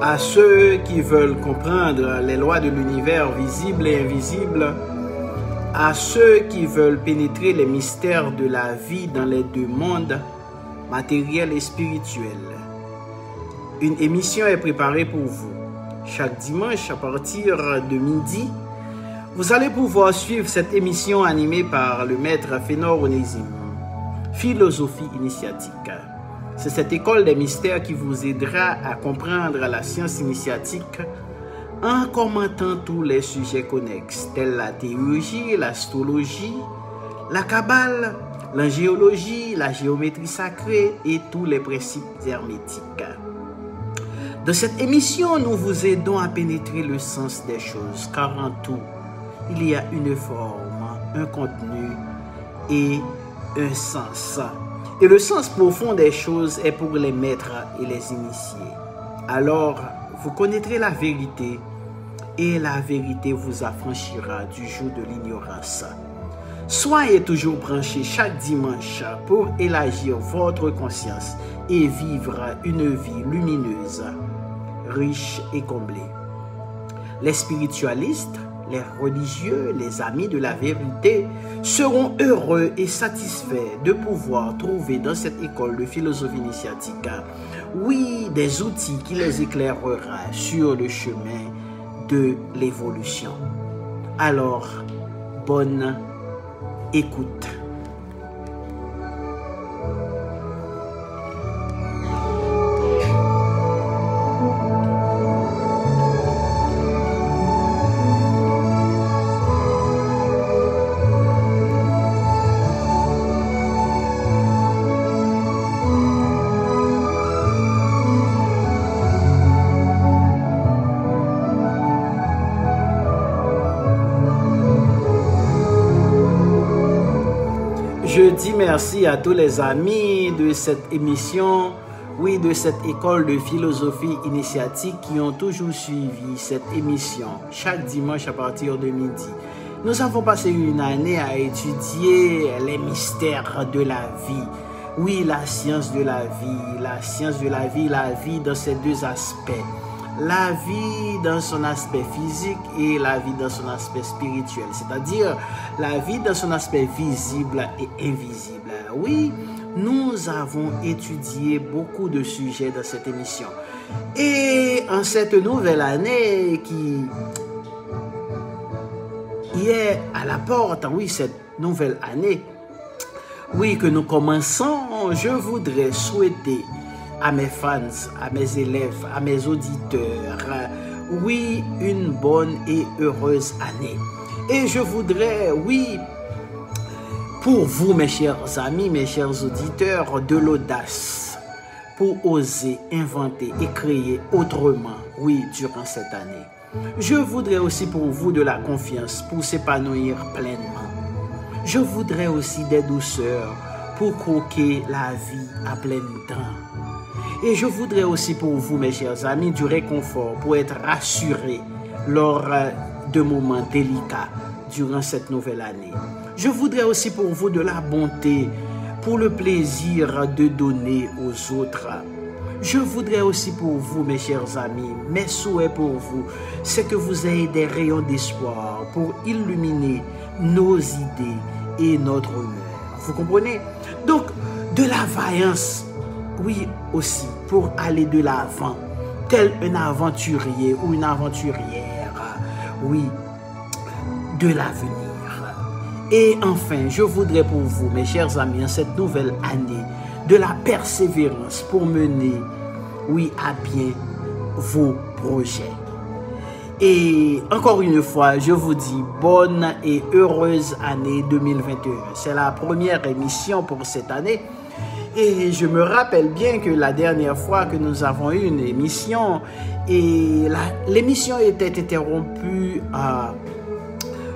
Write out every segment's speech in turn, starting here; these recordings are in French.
à ceux qui veulent comprendre les lois de l'univers visible et invisible, à ceux qui veulent pénétrer les mystères de la vie dans les deux mondes, matériel et spirituel. Une émission est préparée pour vous. Chaque dimanche à partir de midi, vous allez pouvoir suivre cette émission animée par le maître Fénor Onésime, Philosophie initiatique. C'est cette école des mystères qui vous aidera à comprendre la science initiatique en commentant tous les sujets connexes, tels la théologie, l'astrologie, la kabbale, l'angéologie, la géométrie sacrée et tous les principes hermétiques. Dans cette émission, nous vous aidons à pénétrer le sens des choses, car en tout, il y a une forme, un contenu et un sens. Et le sens profond des choses est pour les maîtres et les initiés. Alors, vous connaîtrez la vérité et la vérité vous affranchira du joug de l'ignorance. Soyez toujours branchés chaque dimanche pour élargir votre conscience et vivre une vie lumineuse, riche et comblée. Les spiritualistes, les religieux, les amis de la vérité seront heureux et satisfaits de pouvoir trouver dans cette école de philosophie initiatique, oui, des outils qui les éclairera sur le chemin de l'évolution. Alors, bonne écoute. Je dis merci à tous les amis de cette émission, oui, de cette école de philosophie initiatique qui ont toujours suivi cette émission chaque dimanche à partir de midi. Nous avons passé une année à étudier les mystères de la vie. Oui, la science de la vie, la vie dans ses deux aspects. La vie dans son aspect physique et la vie dans son aspect spirituel, c'est-à-dire la vie dans son aspect visible et invisible. Oui, nous avons étudié beaucoup de sujets dans cette émission. Et en cette nouvelle année qui est à la porte, oui, cette nouvelle année, oui, que nous commençons, je voudrais souhaiter à mes fans, à mes élèves, à mes auditeurs, oui, une bonne et heureuse année. Et je voudrais, oui, pour vous, mes chers amis, mes chers auditeurs, de l'audace pour oser inventer et créer autrement, oui, durant cette année. Je voudrais aussi pour vous de la confiance pour s'épanouir pleinement. Je voudrais aussi des douceurs pour croquer la vie à plein temps. Et je voudrais aussi pour vous, mes chers amis, du réconfort pour être rassurés lors de moments délicats durant cette nouvelle année. Je voudrais aussi pour vous de la bonté pour le plaisir de donner aux autres. Je voudrais aussi pour vous, mes chers amis, mes souhaits pour vous, c'est que vous ayez des rayons d'espoir pour illuminer nos idées et notre honneur. Vous comprenez? Donc, de la vaillance, oui, aussi, pour aller de l'avant, tel un aventurier ou une aventurière, oui, de l'avenir. Et enfin, je voudrais pour vous, mes chers amis, en cette nouvelle année, de la persévérance pour mener, oui, à bien vos projets. Et encore une fois, je vous dis bonne et heureuse année 2021. C'est la première émission pour cette année. Et je me rappelle bien que la dernière fois que nous avons eu une émission, et l'émission était interrompue,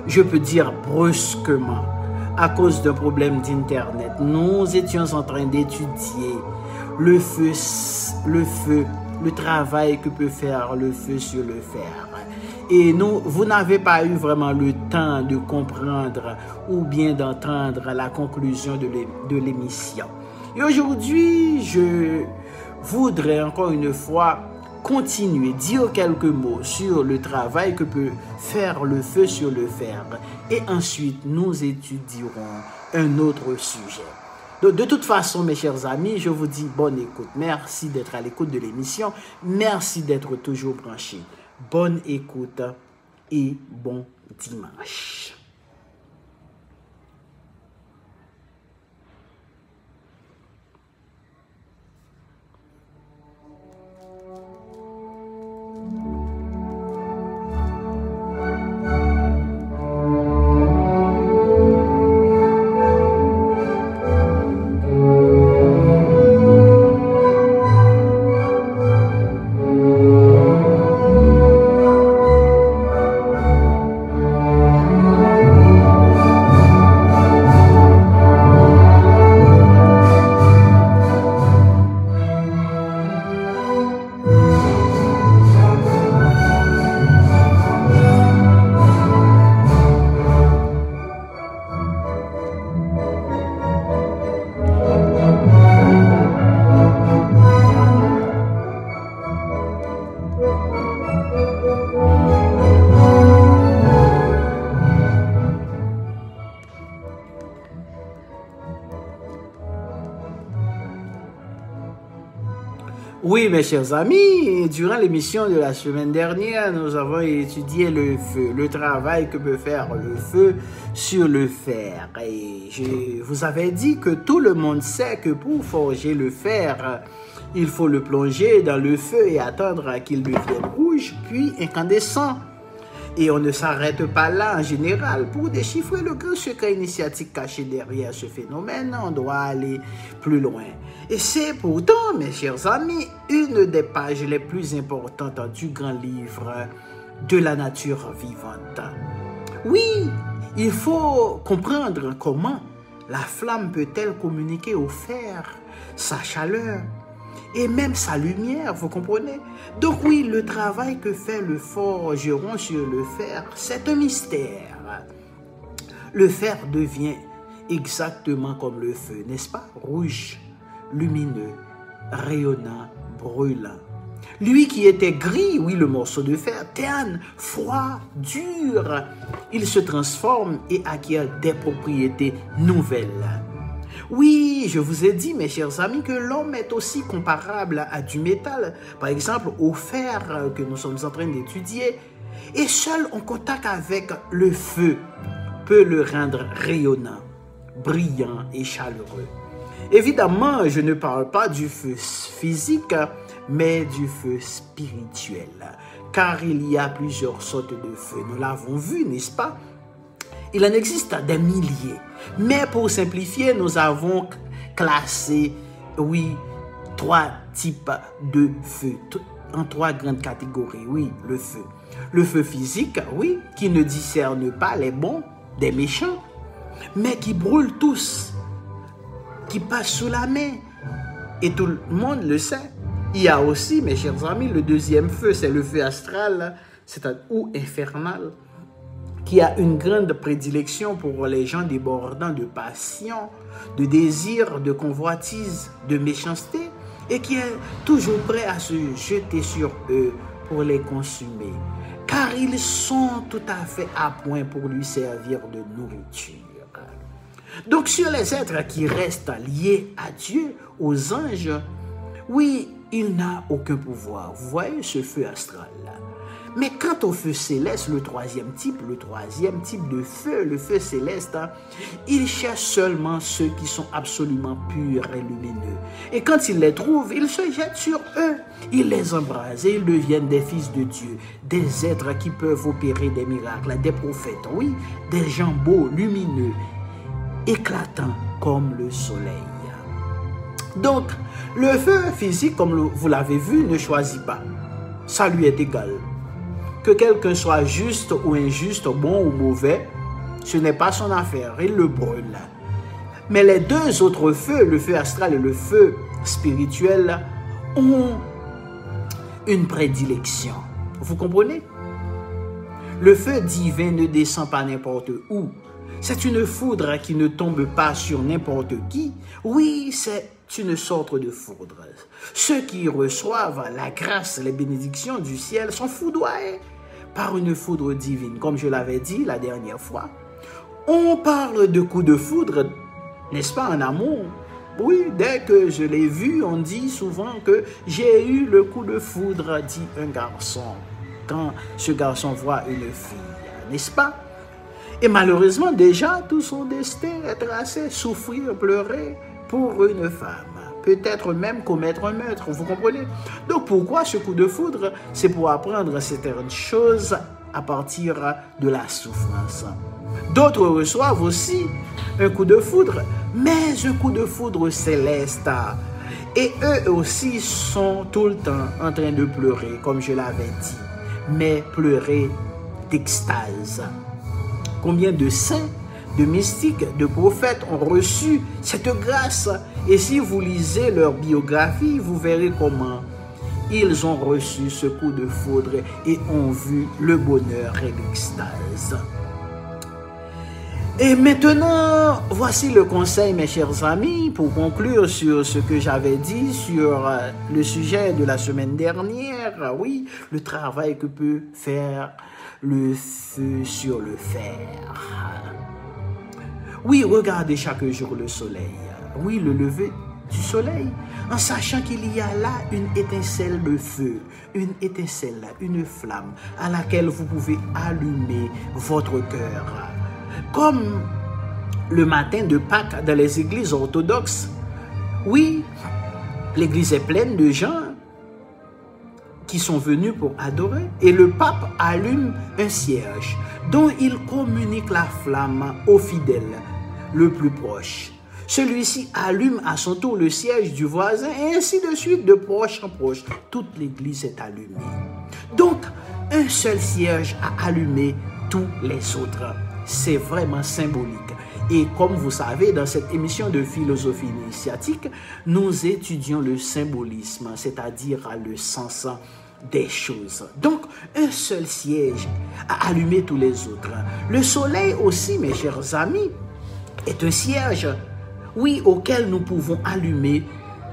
je peux dire brusquement, à cause d'un problème d'internet. Nous étions en train d'étudier le travail que peut faire le feu sur le fer. Et vous n'avez pas eu vraiment le temps de comprendre ou bien d'entendre la conclusion de l'émission. Et aujourd'hui, je voudrais encore une fois continuer, dire quelques mots sur le travail que peut faire le feu sur le fer. Et ensuite, nous étudierons un autre sujet. Donc, de toute façon, mes chers amis, je vous dis bonne écoute. Merci d'être à l'écoute de l'émission. Merci d'être toujours branchés. Bonne écoute et bon dimanche. Oui, mes chers amis, durant l'émission de la semaine dernière, nous avons étudié le feu, le travail que peut faire le feu sur le fer. Et je vous avais dit que tout le monde sait que pour forger le fer, il faut le plonger dans le feu et attendre qu'il devienne rouge, puis incandescent. Et on ne s'arrête pas là en général. Pour déchiffrer le grand secret initiatique caché derrière ce phénomène, on doit aller plus loin. Et c'est pourtant, mes chers amis, une des pages les plus importantes du grand livre de la nature vivante. Oui, il faut comprendre comment la flamme peut-elle communiquer au fer sa chaleur et même sa lumière, vous comprenez? Donc oui, le travail que fait le forgeron sur le fer, c'est un mystère. Le fer devient exactement comme le feu, n'est-ce pas? Rouge, lumineux, rayonnant, brûlant. Lui qui était gris, oui, le morceau de fer, terne, froid, dur, il se transforme et acquiert des propriétés nouvelles. Oui, je vous ai dit, mes chers amis, que l'homme est aussi comparable à du métal, par exemple au fer que nous sommes en train d'étudier, et seul en contact avec le feu peut le rendre rayonnant, brillant et chaleureux. Évidemment, je ne parle pas du feu physique, mais du feu spirituel, car il y a plusieurs sortes de feux. Nous l'avons vu, n'est-ce pas? Il en existe des milliers, mais pour simplifier, nous avons classé, oui, 3 types de feux, en 3 grandes catégories, oui, le feu. Le feu physique, oui, qui ne discerne pas les bons des méchants, mais qui brûle tous, qui passe sous la main, et tout le monde le sait. Il y a aussi, mes chers amis, le deuxième feu, c'est le feu astral, ou infernal, qui a une grande prédilection pour les gens débordant de passion, de désir, de convoitise, de méchanceté, et qui est toujours prêt à se jeter sur eux pour les consumer, car ils sont tout à fait à point pour lui servir de nourriture. Donc sur les êtres qui restent liés à Dieu, aux anges, oui, il n'a aucun pouvoir. Vous voyez ce feu astral là. Mais quant au feu céleste, le troisième type de feu, le feu céleste, il cherche seulement ceux qui sont absolument purs et lumineux. Et quand il les trouve, il se jette sur eux. Il les embrase et ils deviennent des fils de Dieu, des êtres qui peuvent opérer des miracles, des prophètes, oui, des gens beaux, lumineux, éclatants comme le soleil. Donc, le feu physique, comme vous l'avez vu, ne choisit pas. Ça lui est égal. Que quelqu'un soit juste ou injuste, bon ou mauvais, ce n'est pas son affaire, il le brûle. Mais les deux autres feux, le feu astral et le feu spirituel, ont une prédilection. Vous comprenez? Le feu divin ne descend pas n'importe où. C'est une foudre qui ne tombe pas sur n'importe qui. Oui, c'est une sorte de foudre. Ceux qui reçoivent la grâce, les bénédictions du ciel sont foudroyés par une foudre divine. Comme je l'avais dit la dernière fois, on parle de coup de foudre, n'est-ce pas, en amour? Oui, dès que je l'ai vu, on dit souvent que j'ai eu le coup de foudre, dit un garçon, quand ce garçon voit une fille, n'est-ce pas? Et malheureusement, déjà, tout son destin est tracé, souffrir, pleurer pour une femme. Peut-être même commettre un meurtre, vous comprenez? Donc pourquoi ce coup de foudre? C'est pour apprendre certaines choses à partir de la souffrance. D'autres reçoivent aussi un coup de foudre, mais un coup de foudre céleste. Et eux aussi sont tout le temps en train de pleurer, comme je l'avais dit, mais pleurer d'extase. Combien de saints, de mystiques, de prophètes ont reçu cette grâce? Et si vous lisez leur biographie, vous verrez comment ils ont reçu ce coup de foudre et ont vu le bonheur et l'extase. Et maintenant, voici le conseil, mes chers amis, pour conclure sur ce que j'avais dit sur le sujet de la semaine dernière. Oui, le travail que peut faire le feu sur le fer. Oui, regardez chaque jour le soleil. Oui, le lever du soleil, en sachant qu'il y a là une étincelle de feu, une étincelle, une flamme à laquelle vous pouvez allumer votre cœur. Comme le matin de Pâques dans les églises orthodoxes, oui, l'église est pleine de gens qui sont venus pour adorer et le pape allume un cierge dont il communique la flamme au fidèle le plus proche. Celui-ci allume à son tour le cierge du voisin et ainsi de suite, de proche en proche. Toute l'église est allumée. Donc, un seul cierge a allumé tous les autres. C'est vraiment symbolique. Et comme vous savez, dans cette émission de philosophie initiatique, nous étudions le symbolisme, c'est-à-dire le sens des choses. Donc, un seul siège a allumé tous les autres. Le soleil aussi, mes chers amis, est un siège, oui, auquel nous pouvons allumer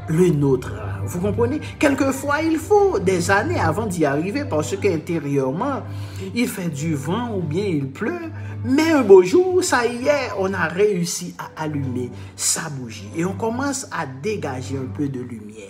le nôtre. Vous comprenez? Quelquefois, il faut des années avant d'y arriver parce qu'intérieurement, il fait du vent ou bien il pleut. Mais un beau jour, ça y est, on a réussi à allumer sa bougie et on commence à dégager un peu de lumière.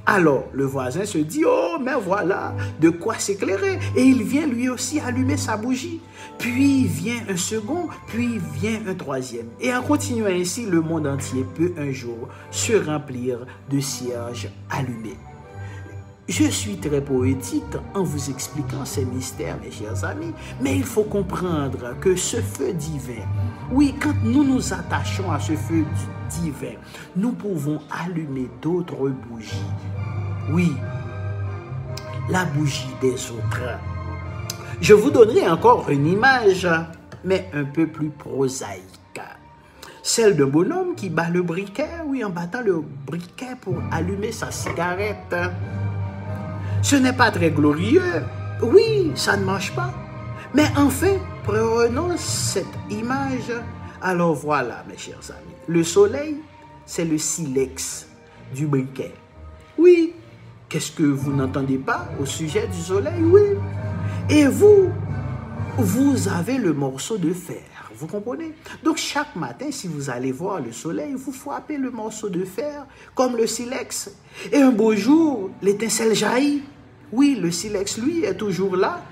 Alors, le voisin se dit, oh, mais voilà, de quoi s'éclairer. Et il vient lui aussi allumer sa bougie. Puis vient un second, puis vient un troisième. Et en continuant ainsi, le monde entier peut un jour se remplir de cierges allumés. Je suis très poétique en vous expliquant ces mystères, mes chers amis, mais il faut comprendre que ce feu divin, oui, quand nous nous attachons à ce feu divin, nous pouvons allumer d'autres bougies. Oui, la bougie des autres. Je vous donnerai encore une image, mais un peu plus prosaïque. Celle d'un bonhomme qui bat le briquet, oui, en battant le briquet pour allumer sa cigarette. Ce n'est pas très glorieux, oui, ça ne marche pas. Mais enfin, prenons cette image. Alors voilà, mes chers amis, le soleil, c'est le silex du briquet. Oui, qu'est-ce que vous n'entendez pas au sujet du soleil? Oui. Et vous avez le morceau de fer, vous comprenez? Donc chaque matin, si vous allez voir le soleil, vous frappez le morceau de fer comme le silex. Et un beau jour, l'étincelle jaillit. Oui, le silex, lui, est toujours là,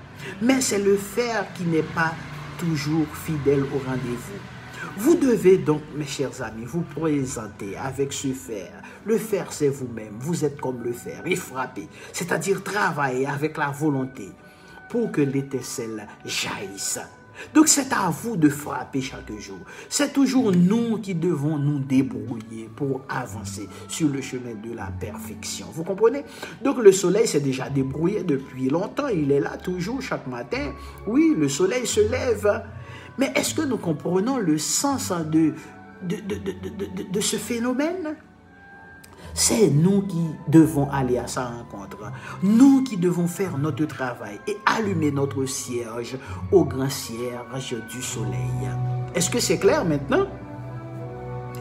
mais c'est le fer qui n'est pas toujours fidèle au rendez-vous. Vous devez donc, mes chers amis, vous présenter avec ce fer. Le fer, c'est vous-même. Vous êtes comme le fer et frappez, c'est-à-dire travailler avec la volonté pour que l'étincelle jaillisse. Donc, c'est à vous de frapper chaque jour. C'est toujours nous qui devons nous débrouiller pour avancer sur le chemin de la perfection. Vous comprenez? Donc, le soleil s'est déjà débrouillé depuis longtemps. Il est là toujours chaque matin. Oui, le soleil se lève. Mais est-ce que nous comprenons le sens de ce phénomène? C'est nous qui devons aller à sa rencontre. Nous qui devons faire notre travail et allumer notre cierge au grand cierge du soleil. Est-ce que c'est clair maintenant?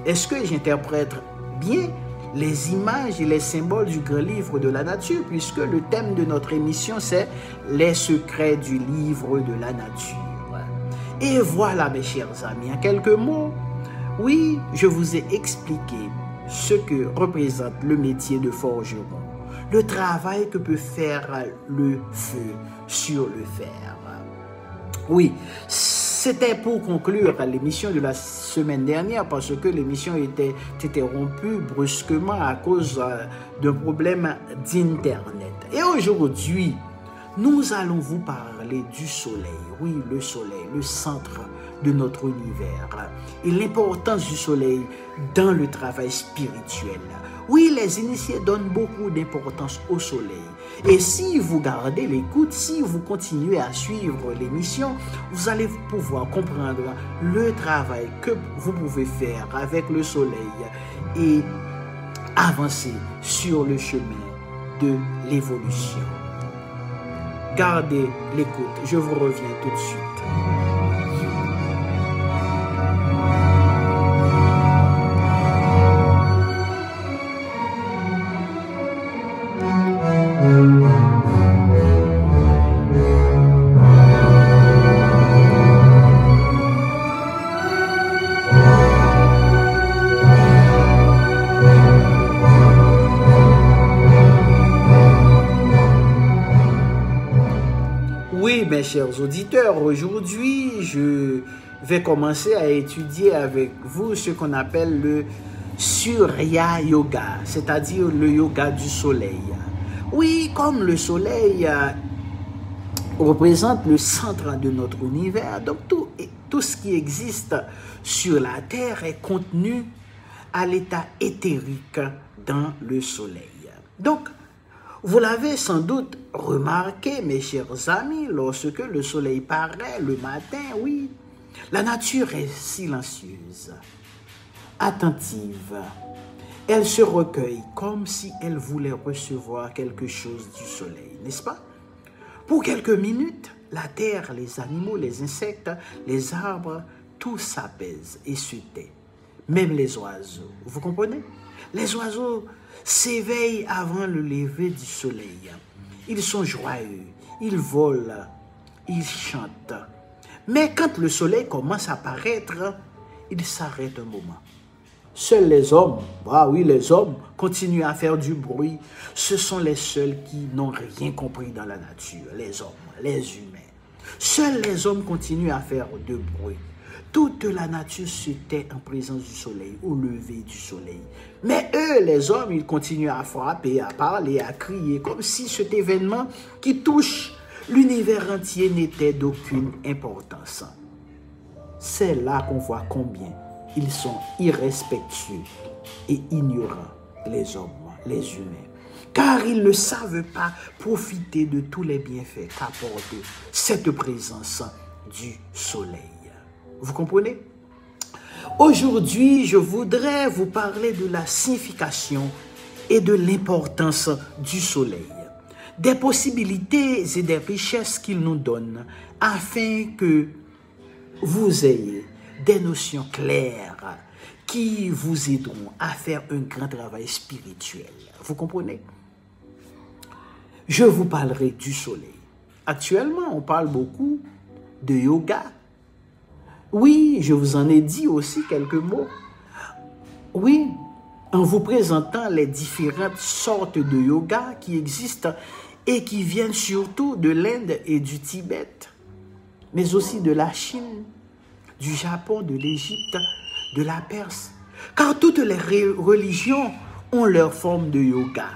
Est-ce que j'interprète bien les images et les symboles du grand livre de la nature, puisque le thème de notre émission, c'est les secrets du livre de la nature. Et voilà, mes chers amis, en quelques mots, oui, je vous ai expliqué ce que représente le métier de forgeron, le travail que peut faire le feu sur le fer. Oui, c'était pour conclure l'émission de la semaine dernière parce que l'émission était interrompue brusquement à cause d'un problème d'Internet. Et aujourd'hui, nous allons vous parler du soleil. Oui, le soleil, le centre de notre univers et l'importance du soleil dans le travail spirituel. Oui, les initiés donnent beaucoup d'importance au soleil. Et si vous gardez l'écoute, si vous continuez à suivre l'émission, vous allez pouvoir comprendre le travail que vous pouvez faire avec le soleil et avancer sur le chemin de l'évolution. Gardez l'écoute, je vous reviens tout de suite. Oui, mes chers auditeurs, aujourd'hui, je vais commencer à étudier avec vous ce qu'on appelle le Surya Yoga, c'est-à-dire le yoga du soleil. Oui, comme le soleil représente le centre de notre univers, donc tout ce qui existe sur la Terre est contenu à l'état éthérique dans le soleil. Donc, vous l'avez sans doute remarqué, mes chers amis, lorsque le soleil paraît le matin, oui, la nature est silencieuse, attentive. Elle se recueille comme si elle voulait recevoir quelque chose du soleil, n'est-ce pas? Pour quelques minutes, la terre, les animaux, les insectes, les arbres, tout s'apaise et se tait. Même les oiseaux, vous comprenez? Les oiseaux s'éveillent avant le lever du soleil. Ils sont joyeux, ils volent, ils chantent. Mais quand le soleil commence à paraître, ils s'arrêtent un moment. Seuls les hommes, oui, les hommes continuent à faire du bruit. Ce sont les seuls qui n'ont rien compris dans la nature, les hommes, les humains. Seuls les hommes continuent à faire du bruit. Toute la nature se tait en présence du soleil, au lever du soleil. Mais eux, les hommes, ils continuent à frapper, à parler, à crier, comme si cet événement qui touche l'univers entier n'était d'aucune importance. C'est là qu'on voit combien ils sont irrespectueux et ignorants, les hommes, les humains. Car ils ne savent pas profiter de tous les bienfaits qu'apporte cette présence du soleil. Vous comprenez? Aujourd'hui, je voudrais vous parler de la signification et de l'importance du soleil, des possibilités et des richesses qu'il nous donne afin que vous ayez des notions claires qui vous aideront à faire un grand travail spirituel. Vous comprenez? Je vous parlerai du soleil. Actuellement, on parle beaucoup de yoga. Oui, je vous en ai dit aussi quelques mots. Oui, en vous présentant les différentes sortes de yoga qui existent et qui viennent surtout de l'Inde et du Tibet, mais aussi de la Chine, du Japon, de l'Égypte, de la Perse. Car toutes les religions ont leur forme de yoga.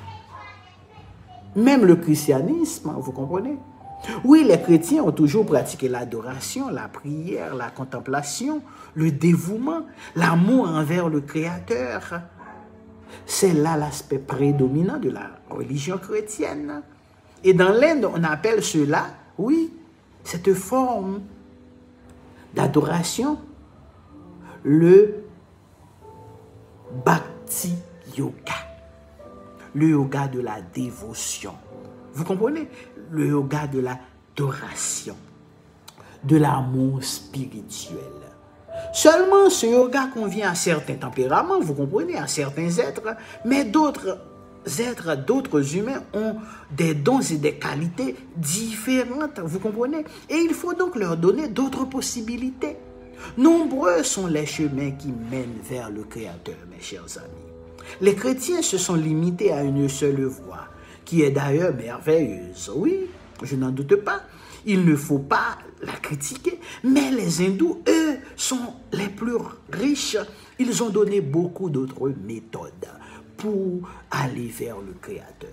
Même le christianisme, vous comprenez? Oui, les chrétiens ont toujours pratiqué l'adoration, la prière, la contemplation, le dévouement, l'amour envers le Créateur. C'est là l'aspect prédominant de la religion chrétienne. Et dans l'Inde, on appelle cela, oui, cette forme d'adoration, le Bhakti Yoga. le yoga de la dévotion. Vous comprenez? Le yoga de l'adoration, de l'amour spirituel. Seulement, ce yoga convient à certains tempéraments, vous comprenez, à certains êtres, mais d'autres êtres, d'autres humains ont des dons et des qualités différentes, vous comprenez? Et il faut donc leur donner d'autres possibilités. Nombreux sont les chemins qui mènent vers le Créateur, mes chers amis. Les chrétiens se sont limités à une seule voie, qui est d'ailleurs merveilleuse. Oui, je n'en doute pas. Il ne faut pas la critiquer, mais les hindous, eux, sont les plus riches. Ils ont donné beaucoup d'autres méthodes pour aller vers le Créateur.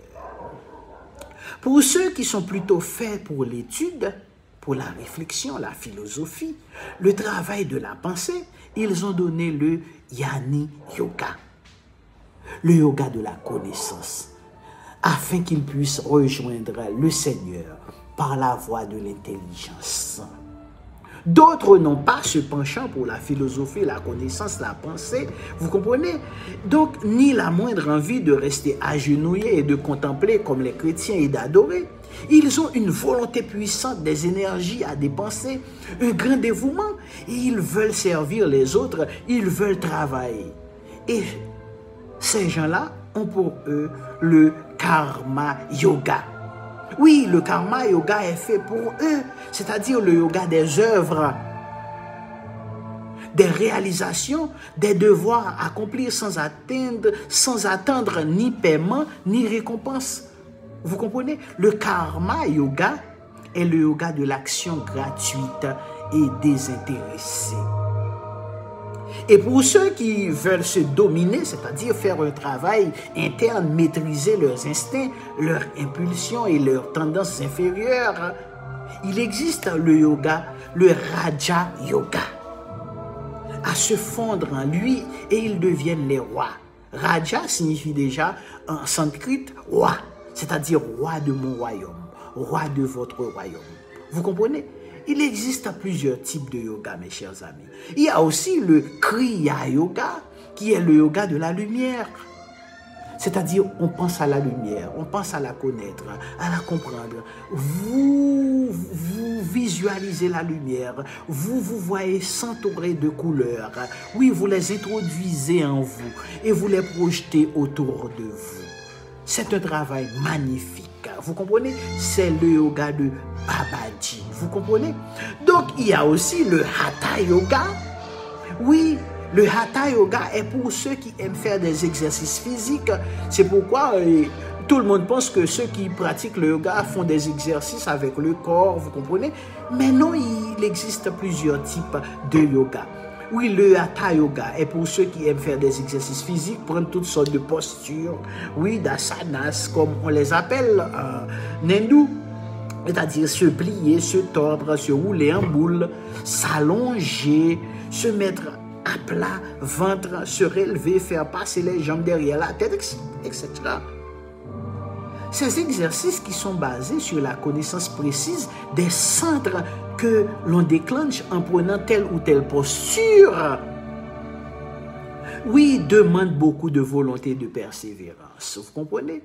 Pour ceux qui sont plutôt faits pour l'étude, pour la réflexion, la philosophie, le travail de la pensée, ils ont donné le Yani Yoga, le yoga de la connaissance, afin qu'ils puissent rejoindre le Seigneur par la voie de l'intelligence. D'autres n'ont pas ce penchant pour la philosophie, la connaissance, la pensée, vous comprenez? Donc, ni la moindre envie de rester agenouillés et de contempler comme les chrétiens et d'adorer. Ils ont une volonté puissante, des énergies à dépenser, un grand dévouement, et ils veulent servir les autres, ils veulent travailler. Et ces gens-là ont pour eux le karma yoga. Oui, le karma yoga est fait pour eux, c'est-à-dire le yoga des œuvres, des réalisations, des devoirs à accomplir sans attendre ni paiement ni récompense. Vous comprenez? Le karma yoga est le yoga de l'action gratuite et désintéressée. Et pour ceux qui veulent se dominer, c'est-à-dire faire un travail interne, maîtriser leurs instincts, leurs impulsions et leurs tendances inférieures, il existe le yoga, le Raja Yoga, à se fondre en lui et ils deviennent les rois. Raja signifie déjà en sanskrit roi, c'est-à-dire roi de mon royaume, roi de votre royaume. Vous comprenez? Il existe plusieurs types de yoga, mes chers amis. Il y a aussi le Kriya Yoga, qui est le yoga de la lumière. C'est-à-dire, on pense à la lumière, on pense à la connaître, à la comprendre. Vous visualisez la lumière, vous voyez s'entourer de couleurs. Oui, vous les introduisez en vous et vous les projetez autour de vous. C'est un travail magnifique. Vous comprenez? C'est le yoga de Babaji. Vous comprenez? Donc, il y a aussi le Hatha Yoga. Oui, le Hatha Yoga est pour ceux qui aiment faire des exercices physiques. C'est pourquoi tout le monde pense que ceux qui pratiquent le yoga font des exercices avec le corps. Vous comprenez? Mais non, il existe plusieurs types de yoga. Oui, le Hatha Yoga est pour ceux qui aiment faire des exercices physiques, prendre toutes sortes de postures, oui, d'asanas, comme on les appelle en hindou, c'est-à-dire se plier, se tordre, se rouler en boule, s'allonger, se mettre à plat, ventre, se relever, faire passer les jambes derrière la tête, etc. Ces exercices qui sont basés sur la connaissance précise des centres que l'on déclenche en prenant telle ou telle posture, oui, demandent beaucoup de volonté et de persévérance. Vous comprenez?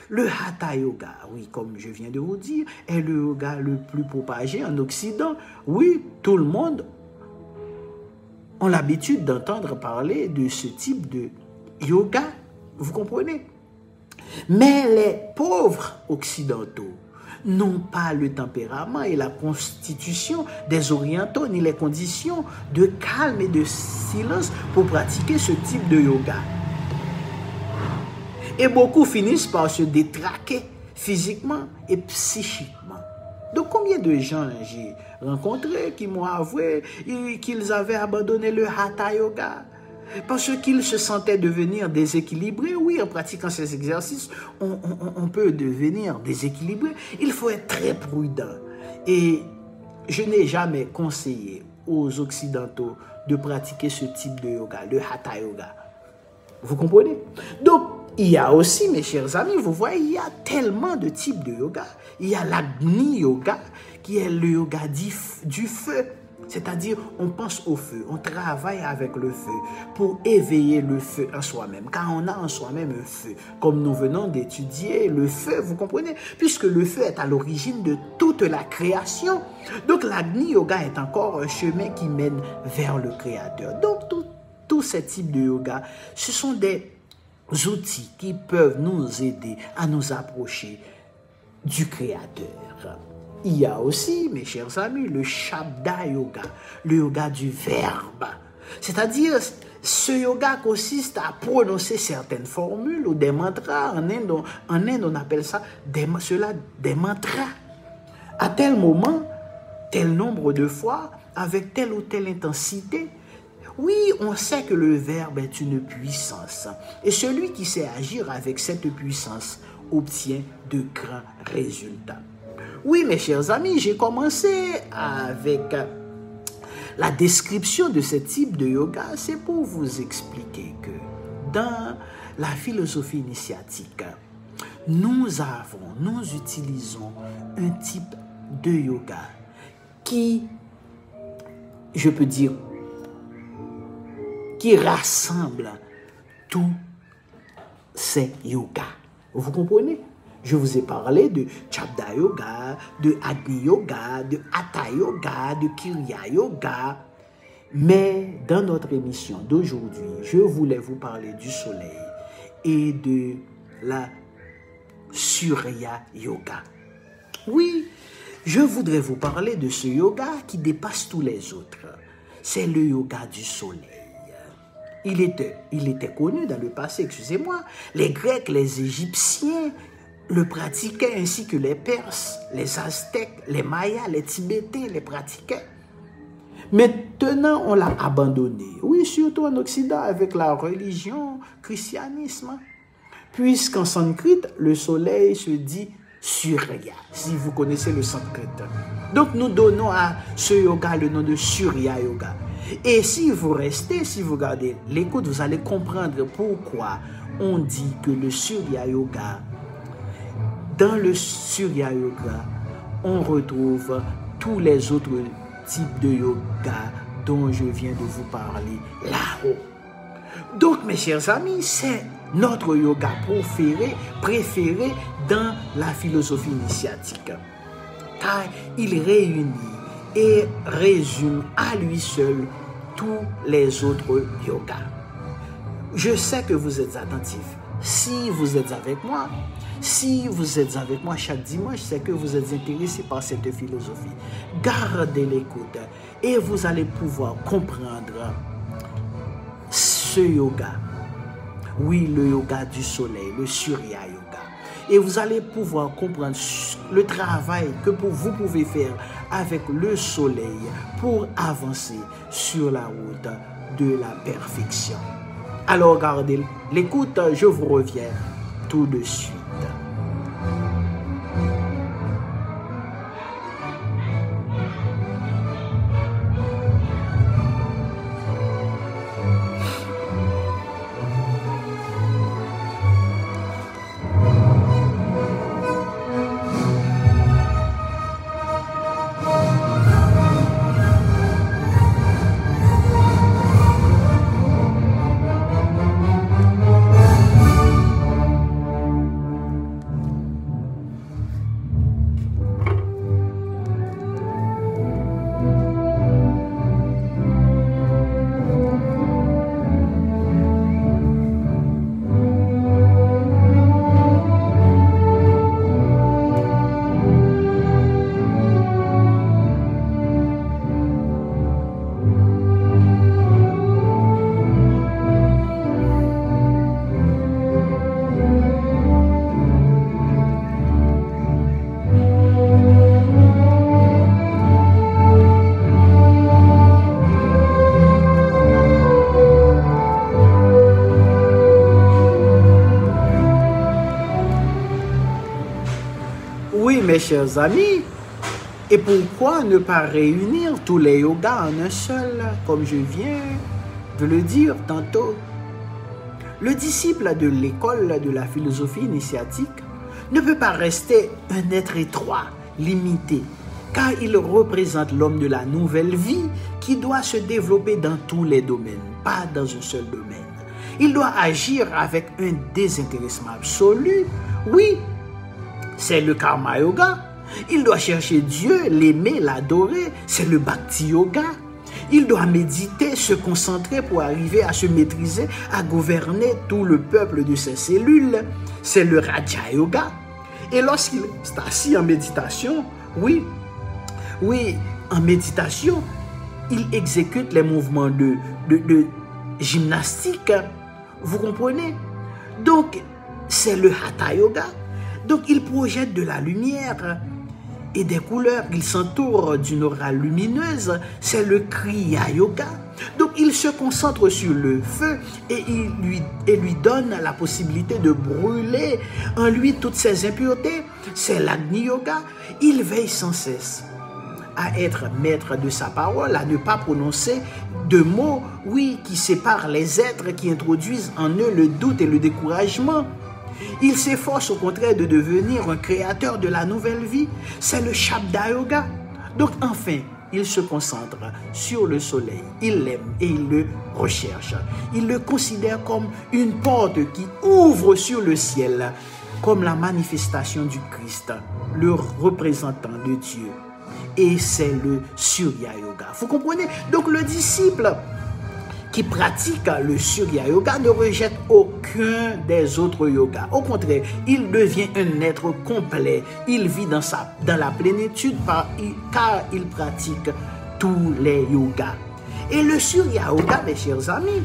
Le Hatha Yoga, oui, comme je viens de vous dire, est le yoga le plus propagé en Occident. Oui, tout le monde a l'habitude d'entendre parler de ce type de yoga. Vous comprenez? Mais les pauvres occidentaux n'ont pas le tempérament et la constitution des orientaux, ni les conditions de calme et de silence pour pratiquer ce type de yoga. Et beaucoup finissent par se détraquer physiquement et psychiquement. Donc combien de gens j'ai rencontrés qui m'ont avoué qu'ils avaient abandonné le Hatha Yoga parce qu'ils se sentaient devenir déséquilibrés. Oui, en pratiquant ces exercices, on peut devenir déséquilibré. Il faut être très prudent. Et je n'ai jamais conseillé aux Occidentaux de pratiquer ce type de yoga, le Hatha Yoga. Vous comprenez? Donc, il y a aussi, mes chers amis, vous voyez, il y a tellement de types de yoga. Il y a l'Agni Yoga, qui est le yoga du feu. C'est-à-dire, on pense au feu, on travaille avec le feu pour éveiller le feu en soi-même. Car on a en soi-même un feu. Comme nous venons d'étudier le feu, vous comprenez? Puisque le feu est à l'origine de toute la création. Donc, l'Agni Yoga est encore un chemin qui mène vers le Créateur. Donc, tous ces types de yoga, ce sont des outils qui peuvent nous aider à nous approcher du Créateur. Il y a aussi, mes chers amis, le Shabda Yoga, le yoga du verbe. C'est-à-dire, ce yoga consiste à prononcer certaines formules ou des mantras. En Inde, on appelle ça des mantras. À tel moment, tel nombre de fois, avec telle ou telle intensité. Oui, on sait que le verbe est une puissance. Et celui qui sait agir avec cette puissance obtient de grands résultats. Oui, mes chers amis, j'ai commencé avec la description de ce type de yoga. C'est pour vous expliquer que dans la philosophie initiatique, nous utilisons un type de yoga qui, je peux dire, qui rassemble tous ces yogas. Vous comprenez? Je vous ai parlé de Shabda Yoga, de Agni Yoga, de Hatha Yoga, de Kriya Yoga. Mais dans notre émission d'aujourd'hui, je voulais vous parler du soleil et de la Surya Yoga. Oui, je voudrais vous parler de ce yoga qui dépasse tous les autres. C'est le yoga du soleil. Il était connu dans le passé, excusez-moi. Les Grecs, les Égyptiens le pratiquaient, ainsi que les Perses, les Aztèques, les Mayas, les Tibétains les pratiquaient. Maintenant, on l'a abandonné. Oui, surtout en Occident, avec la religion, christianisme. Puisqu'en sanskrit, le soleil se dit Surya, si vous connaissez le sanskrit. Donc, nous donnons à ce yoga le nom de Surya Yoga. Et si vous restez, si vous gardez l'écoute, vous allez comprendre pourquoi on dit que le Surya Yoga, dans le Surya Yoga, on retrouve tous les autres types de yoga dont je viens de vous parler là-haut. Donc, mes chers amis, c'est notre yoga préféré dans la philosophie initiatique. Car il réunit et résume à lui seul tous les autres yogas. Je sais que vous êtes attentifs. Si vous êtes avec moi chaque dimanche, c'est que vous êtes intéressés par cette philosophie. Gardez l'écoute et vous allez pouvoir comprendre ce yoga. Oui, le yoga du soleil, le Surya Yoga. Et vous allez pouvoir comprendre le travail que vous pouvez faire avec le soleil pour avancer sur la route de la perfection. Alors, gardez l'écoute, je vous reviens tout de suite. Mes chers amis, et pourquoi ne pas réunir tous les yogas en un seul, comme je viens de le dire tantôt? Le disciple de l'école de la philosophie initiatique ne peut pas rester un être étroit, limité, car il représente l'homme de la nouvelle vie qui doit se développer dans tous les domaines, pas dans un seul domaine. Il doit agir avec un désintéressement absolu. Oui, c'est le karma yoga. Il doit chercher Dieu, l'aimer, l'adorer. C'est le bhakti yoga. Il doit méditer, se concentrer pour arriver à se maîtriser, à gouverner tout le peuple de ses cellules. C'est le Raja Yoga. Et lorsqu'il est assis en méditation, oui, en méditation, il exécute les mouvements de gymnastique. Vous comprenez? Donc, c'est le Hatha Yoga. Donc, il projette de la lumière et des couleurs. Il s'entoure d'une aura lumineuse. C'est le Kriya Yoga. Donc, il se concentre sur le feu et il lui donne la possibilité de brûler en lui toutes ses impuretés. C'est l'Agni Yoga. Il veille sans cesse à être maître de sa parole, à ne pas prononcer de mots, oui, qui séparent les êtres, qui introduisent en eux le doute et le découragement. Il s'efforce au contraire de devenir un créateur de la nouvelle vie. C'est le Shabda Yoga. Donc enfin, il se concentre sur le soleil. Il l'aime et il le recherche. Il le considère comme une porte qui ouvre sur le ciel, comme la manifestation du Christ, le représentant de Dieu. Et c'est le Surya Yoga. Vous comprenez? Donc le disciple qui pratique le Surya Yoga ne rejette aucun des autres yogas. Au contraire, il devient un être complet. Il vit dans la plénitude car il pratique tous les yogas. Et le Surya Yoga, mes chers amis,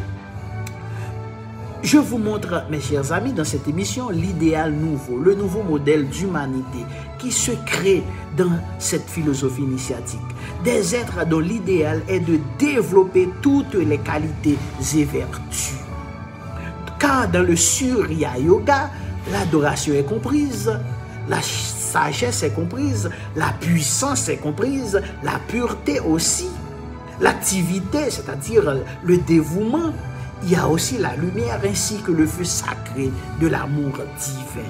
je vous montre, mes chers amis, dans cette émission, l'idéal nouveau, le nouveau modèle d'humanité qui se crée dans cette philosophie initiatique. Des êtres dont l'idéal est de développer toutes les qualités et vertus. Car dans le Surya Yoga, l'adoration est comprise, la sagesse est comprise, la puissance est comprise, la pureté aussi, l'activité, c'est-à-dire le dévouement. Il y a aussi la lumière ainsi que le feu sacré de l'amour divin.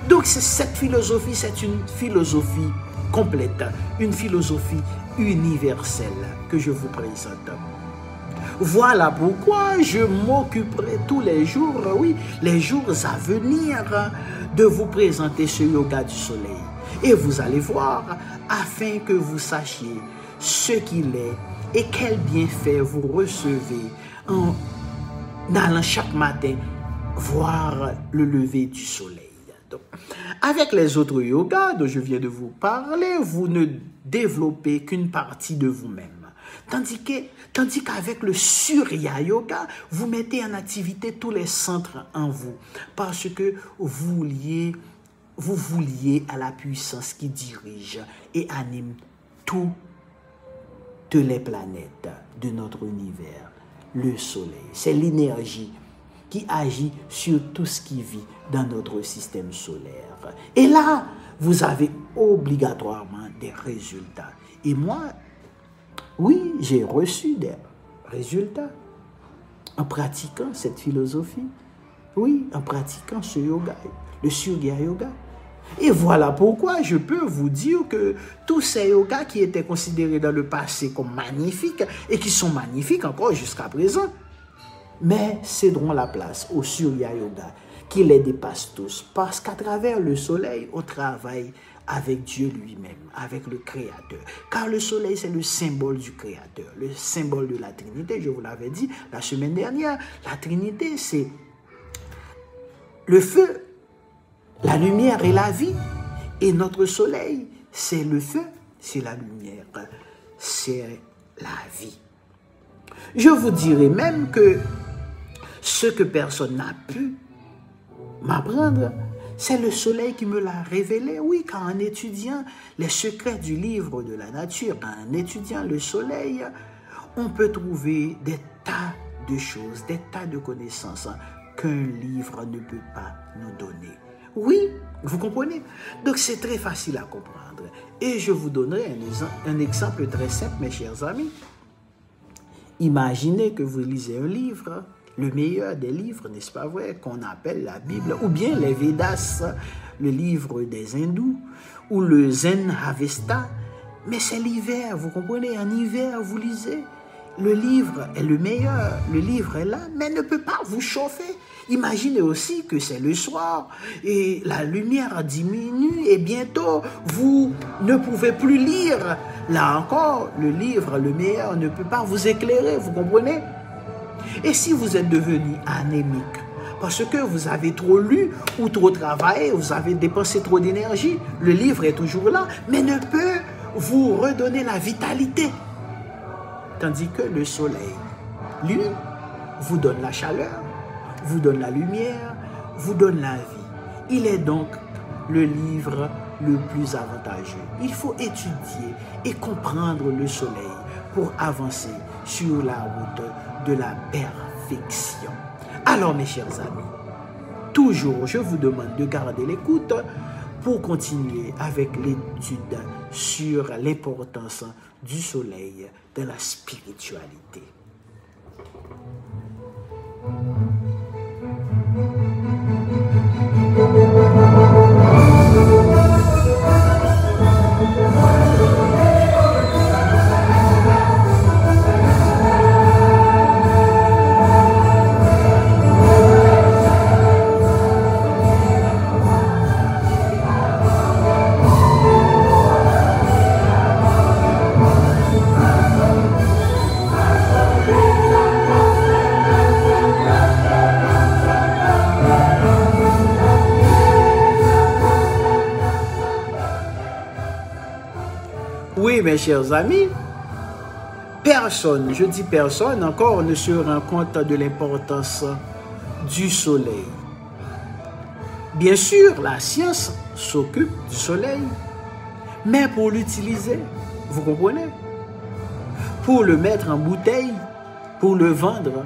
Donc cette philosophie, c'est une philosophie complète, une philosophie universelle que je vous présente. Voilà pourquoi je m'occuperai tous les jours, oui, les jours à venir, de vous présenter ce yoga du soleil. Et vous allez voir, afin que vous sachiez ce qu'il est et quel bienfait vous recevez en allant chaque matin voir le lever du soleil. Donc, avec les autres yogas dont je viens de vous parler, vous ne développez qu'une partie de vous-même. Tandis qu'avec le Surya Yoga, vous mettez en activité tous les centres en vous. Parce que vous vouliez à la puissance qui dirige et anime toutes les planètes de notre univers. Le soleil, c'est l'énergie qui agit sur tout ce qui vit dans notre système solaire. Et là, vous avez obligatoirement des résultats. Et moi, oui, j'ai reçu des résultats en pratiquant cette philosophie. Oui, en pratiquant ce yoga, le Surya Yoga. Et voilà pourquoi je peux vous dire que tous ces yogas qui étaient considérés dans le passé comme magnifiques et qui sont magnifiques encore jusqu'à présent, mais céderont la place au Surya Yoga qui les dépasse tous. Parce qu'à travers le soleil, on travaille avec Dieu lui-même, avec le Créateur. Car le soleil, c'est le symbole du Créateur, le symbole de la Trinité. Je vous l'avais dit la semaine dernière, la Trinité, c'est le feu, la lumière et la vie. Et notre soleil, c'est le feu, c'est la lumière, c'est la vie. Je vous dirais même que ce que personne n'a pu m'apprendre, c'est le soleil qui me l'a révélé. Oui, car en étudiant les secrets du livre de la nature, en étudiant le soleil, on peut trouver des tas de choses, des tas de connaissances qu'un livre ne peut pas nous donner. Oui, vous comprenez? Donc c'est très facile à comprendre. Et je vous donnerai un exemple très simple, mes chers amis. Imaginez que vous lisez un livre, le meilleur des livres, n'est-ce pas vrai, qu'on appelle la Bible, ou bien les Védas, le livre des hindous, ou le Zen Avesta, Mais c'est l'hiver, vous comprenez? En hiver, vous lisez. Le livre est le meilleur, le livre est là, mais ne peut pas vous chauffer. Imaginez aussi que c'est le soir et la lumière diminue et bientôt vous ne pouvez plus lire. Là encore, le livre, le meilleur, ne peut pas vous éclairer, vous comprenez? Et si vous êtes devenu anémique, parce que vous avez trop lu ou trop travaillé, vous avez dépensé trop d'énergie, le livre est toujours là, mais ne peut vous redonner la vitalité. Tandis que le soleil, lui, vous donne la chaleur, vous donne la lumière, vous donne la vie. Il est donc le livre le plus avantageux. Il faut étudier et comprendre le soleil pour avancer sur la route de la perfection. Alors mes chers amis, toujours je vous demande de garder l'écoute pour continuer avec l'étude sur l'importance du soleil dans la spiritualité. Oui, mes chers amis, personne, je dis personne encore, ne se rend compte de l'importance du soleil. Bien sûr, la science s'occupe du soleil, mais pour l'utiliser, vous comprenez? Pour le mettre en bouteille, pour le vendre,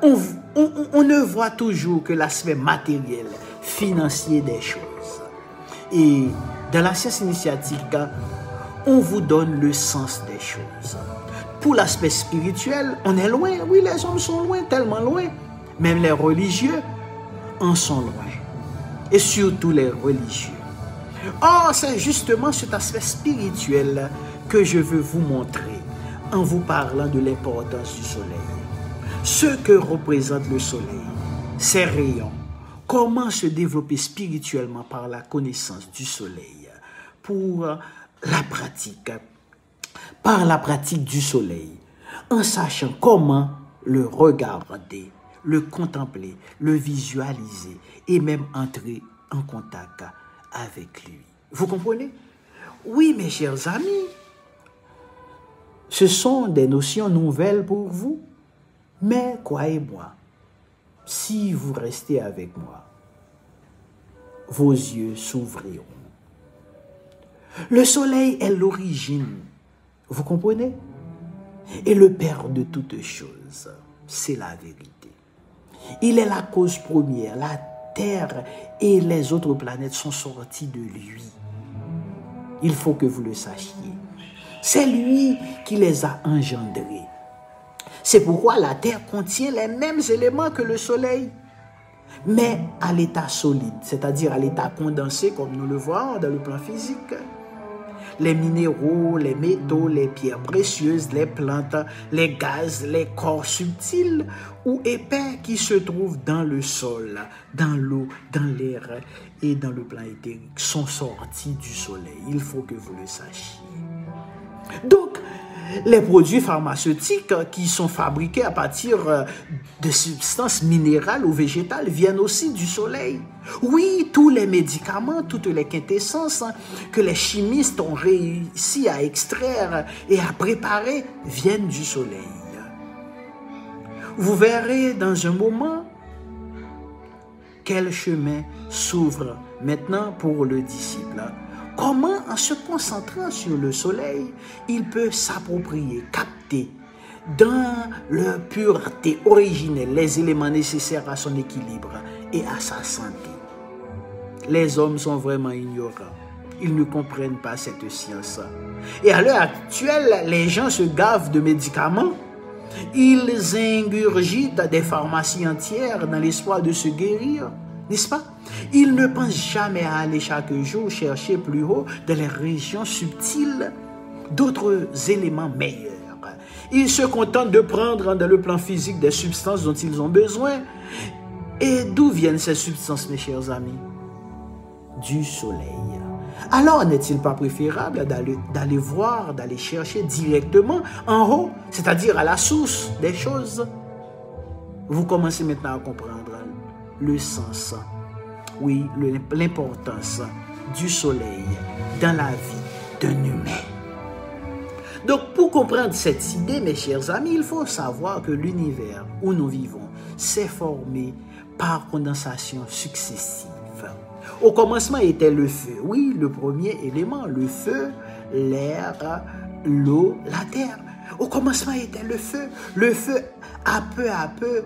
on ne voit toujours que l'aspect matériel, financier des choses. Et dans la science initiatique, on vous donne le sens des choses. Pour l'aspect spirituel, on est loin. Oui, les hommes sont loin, tellement loin. Même les religieux en sont loin. Et surtout les religieux. Or, c'est justement cet aspect spirituel que je veux vous montrer en vous parlant de l'importance du soleil. Ce que représente le soleil, ses rayons, comment se développer spirituellement par la connaissance du soleil pour la pratique, par la pratique du soleil, en sachant comment le regarder, le contempler, le visualiser et même entrer en contact avec lui. Vous comprenez? Oui, mes chers amis, ce sont des notions nouvelles pour vous, mais croyez-moi, si vous restez avec moi, vos yeux s'ouvriront. Le soleil est l'origine, vous comprenez? Et le père de toutes choses, c'est la vérité. Il est la cause première, la Terre et les autres planètes sont sorties de lui. Il faut que vous le sachiez. C'est lui qui les a engendrés. C'est pourquoi la Terre contient les mêmes éléments que le soleil, mais à l'état solide, c'est-à-dire à l'état condensé, comme nous le voyons dans le plan physique. Les minéraux, les métaux, les pierres précieuses, les plantes, les gaz, les corps subtils ou épais qui se trouvent dans le sol, dans l'eau, dans l'air et dans le plan éthérique sont sortis du soleil. Il faut que vous le sachiez. Donc, les produits pharmaceutiques qui sont fabriqués à partir de substances minérales ou végétales viennent aussi du soleil. Oui, tous les médicaments, toutes les quintessences que les chimistes ont réussi à extraire et à préparer viennent du soleil. Vous verrez dans un moment quel chemin s'ouvre maintenant pour le disciple. Comment, en se concentrant sur le soleil, il peut s'approprier, capter dans leur pureté originelle les éléments nécessaires à son équilibre et à sa santé. Les hommes sont vraiment ignorants. Ils ne comprennent pas cette science. Et à l'heure actuelle, les gens se gavent de médicaments. Ils ingurgitent des pharmacies entières dans l'espoir de se guérir. n'est-ce pas? Ils ne pensent jamais à aller chaque jour chercher plus haut dans les régions subtiles d'autres éléments meilleurs. Ils se contentent de prendre dans le plan physique des substances dont ils ont besoin. Et d'où viennent ces substances, mes chers amis? Du soleil. Alors, n'est-il pas préférable d'aller voir, d'aller chercher directement en haut, c'est-à-dire à la source des choses? Vous commencez maintenant à comprendre le sens, oui, l'importance du soleil dans la vie d'un humain. Donc, pour comprendre cette idée, mes chers amis, il faut savoir que l'univers où nous vivons s'est formé par condensation successive. Au commencement était le feu, oui, le premier élément, le feu, l'air, l'eau, la terre. Au commencement était le feu. Le feu, à peu,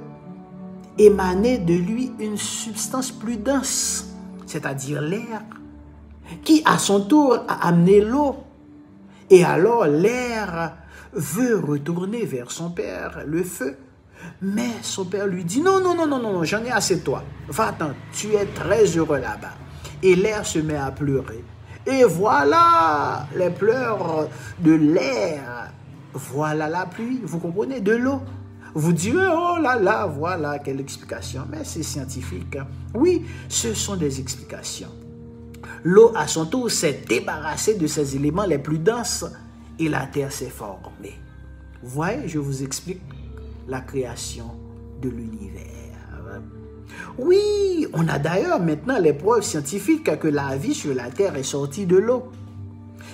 émanait de lui une substance plus dense, c'est-à-dire l'air, qui à son tour a amené l'eau. Et alors l'air veut retourner vers son père, le feu. Mais son père lui dit, non, j'en ai assez de toi. Va-t'en, tu es très heureux là-bas. Et l'air se met à pleurer. Et voilà les pleurs de l'air. Voilà la pluie, vous comprenez, de l'eau. Vous direz, oh là là, voilà quelle explication. Mais c'est scientifique. Oui, ce sont des explications. L'eau, à son tour, s'est débarrassée de ses éléments les plus denses et la terre s'est formée. Vous voyez, je vous explique la création de l'univers. Oui, on a d'ailleurs maintenant les preuves scientifiques que la vie sur la terre est sortie de l'eau.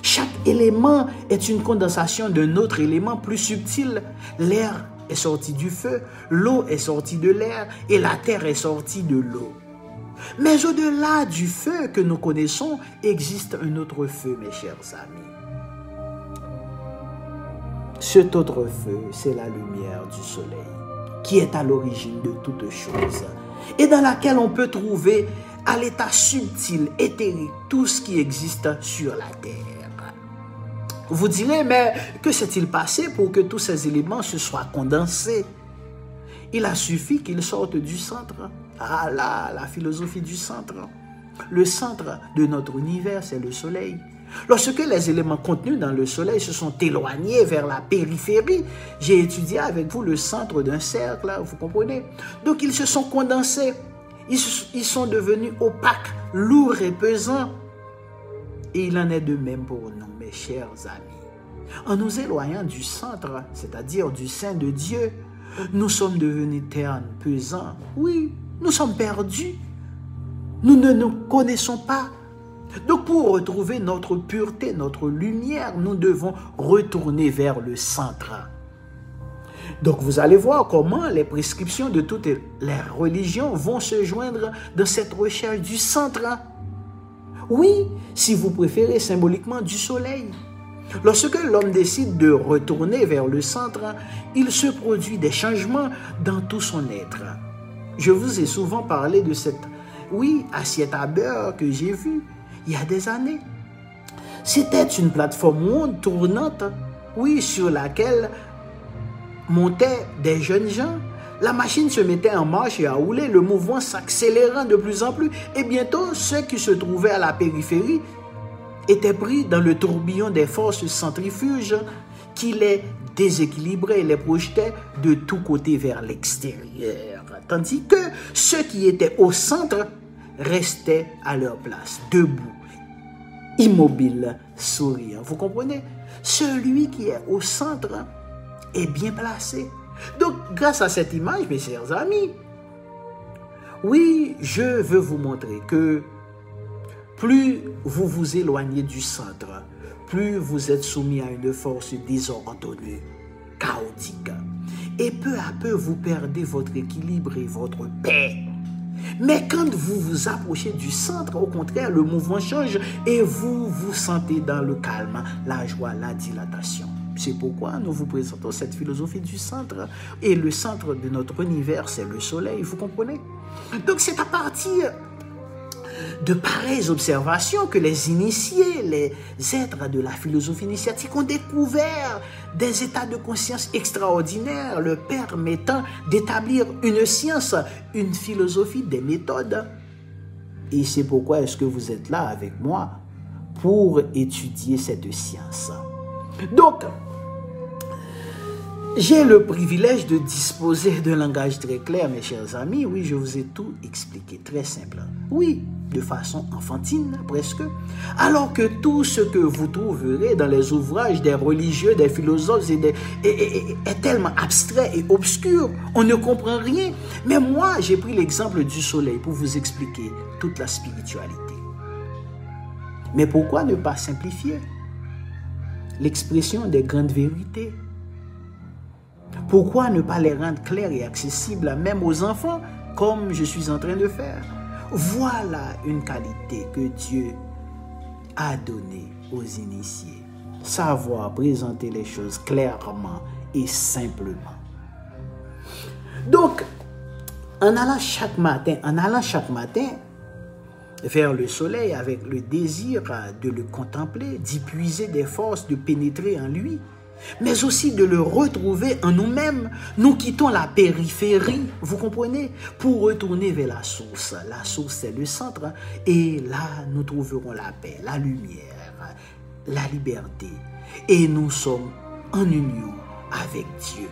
Chaque élément est une condensation d'un autre élément plus subtil. L'air est sorti du feu, l'eau est sortie de l'air et la terre est sortie de l'eau. Mais au-delà du feu que nous connaissons, existe un autre feu, mes chers amis. Cet autre feu, c'est la lumière du soleil, qui est à l'origine de toutes choses, et dans laquelle on peut trouver à l'état subtil, éthérique, tout ce qui existe sur la terre. Vous direz, mais que s'est-il passé pour que tous ces éléments se soient condensés? Il a suffi qu'ils sortent du centre. Ah là, la philosophie du centre. Le centre de notre univers, c'est le soleil. Lorsque les éléments contenus dans le soleil se sont éloignés vers la périphérie, j'ai étudié avec vous le centre d'un cercle, vous comprenez? Donc ils se sont condensés, ils sont devenus opaques, lourds et pesants. Et il en est de même pour nous, mes chers amis. En nous éloignant du centre, c'est-à-dire du sein de Dieu, nous sommes devenus ternes, pesants. Oui, nous sommes perdus. Nous ne nous connaissons pas. Donc pour retrouver notre pureté, notre lumière, nous devons retourner vers le centre. Donc vous allez voir comment les prescriptions de toutes les religions vont se joindre dans cette recherche du centre. Oui, si vous préférez symboliquement du soleil. Lorsque l'homme décide de retourner vers le centre, il se produit des changements dans tout son être. Je vous ai souvent parlé de cette, assiette à beurre que j'ai vue il y a des années. C'était une plateforme ronde tournante, sur laquelle montaient des jeunes gens. La machine se mettait en marche et à rouler, le mouvement s'accélérant de plus en plus. Et bientôt, ceux qui se trouvaient à la périphérie étaient pris dans le tourbillon des forces centrifuges qui les déséquilibraient et les projetaient de tous côtés vers l'extérieur. Tandis que ceux qui étaient au centre restaient à leur place, debout, immobiles, souriants. Vous comprenez? Celui qui est au centre est bien placé. Donc, grâce à cette image, mes chers amis, je veux vous montrer que plus vous vous éloignez du centre, plus vous êtes soumis à une force désordonnée, chaotique. Et peu à peu, vous perdez votre équilibre et votre paix. Mais quand vous vous approchez du centre, au contraire, le mouvement change et vous vous sentez dans le calme, la joie, la dilatation. C'est pourquoi nous vous présentons cette philosophie du centre. Et le centre de notre univers, c'est le soleil, vous comprenez? Donc c'est à partir de pareilles observations que les initiés, les êtres de la philosophie initiatique ont découvert des états de conscience extraordinaires, leur permettant d'établir une science, une philosophie, des méthodes Et c'est pourquoi est-ce que vous êtes là avec moi pour étudier cette science. Donc, j'ai le privilège de disposer d'un langage très clair, mes chers amis. Oui, je vous ai tout expliqué, très simple. Oui, de façon enfantine, presque. Alors que tout ce que vous trouverez dans les ouvrages des religieux, des philosophes, est tellement abstrait et obscur, on ne comprend rien. Mais moi, j'ai pris l'exemple du soleil pour vous expliquer toute la spiritualité. Mais pourquoi ne pas simplifier l'expression des grandes vérités? Pourquoi ne pas les rendre clairs et accessibles même aux enfants, comme je suis en train de faire? Voilà une qualité que Dieu a donnée aux initiés. Savoir présenter les choses clairement et simplement. Donc, en allant chaque matin vers le soleil avec le désir de le contempler, d'y puiser des forces, de pénétrer en lui, mais aussi de le retrouver en nous-mêmes. Nous quittons la périphérie, vous comprenez, pour retourner vers la source. La source, c'est le centre, et là, nous trouverons la paix, la lumière, la liberté, et nous sommes en union avec Dieu.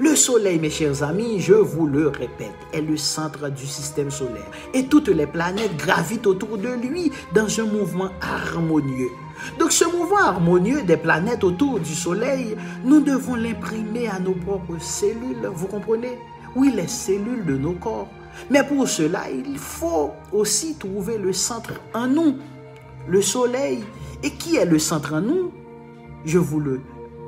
Le soleil, mes chers amis, je vous le répète, est le centre du système solaire, et toutes les planètes gravitent autour de lui dans un mouvement harmonieux. Donc ce mouvement harmonieux des planètes autour du soleil, nous devons l'imprimer à nos propres cellules, vous comprenez? Oui, les cellules de nos corps. Mais pour cela, il faut aussi trouver le centre en nous, le soleil. Et qui est le centre en nous? Je vous le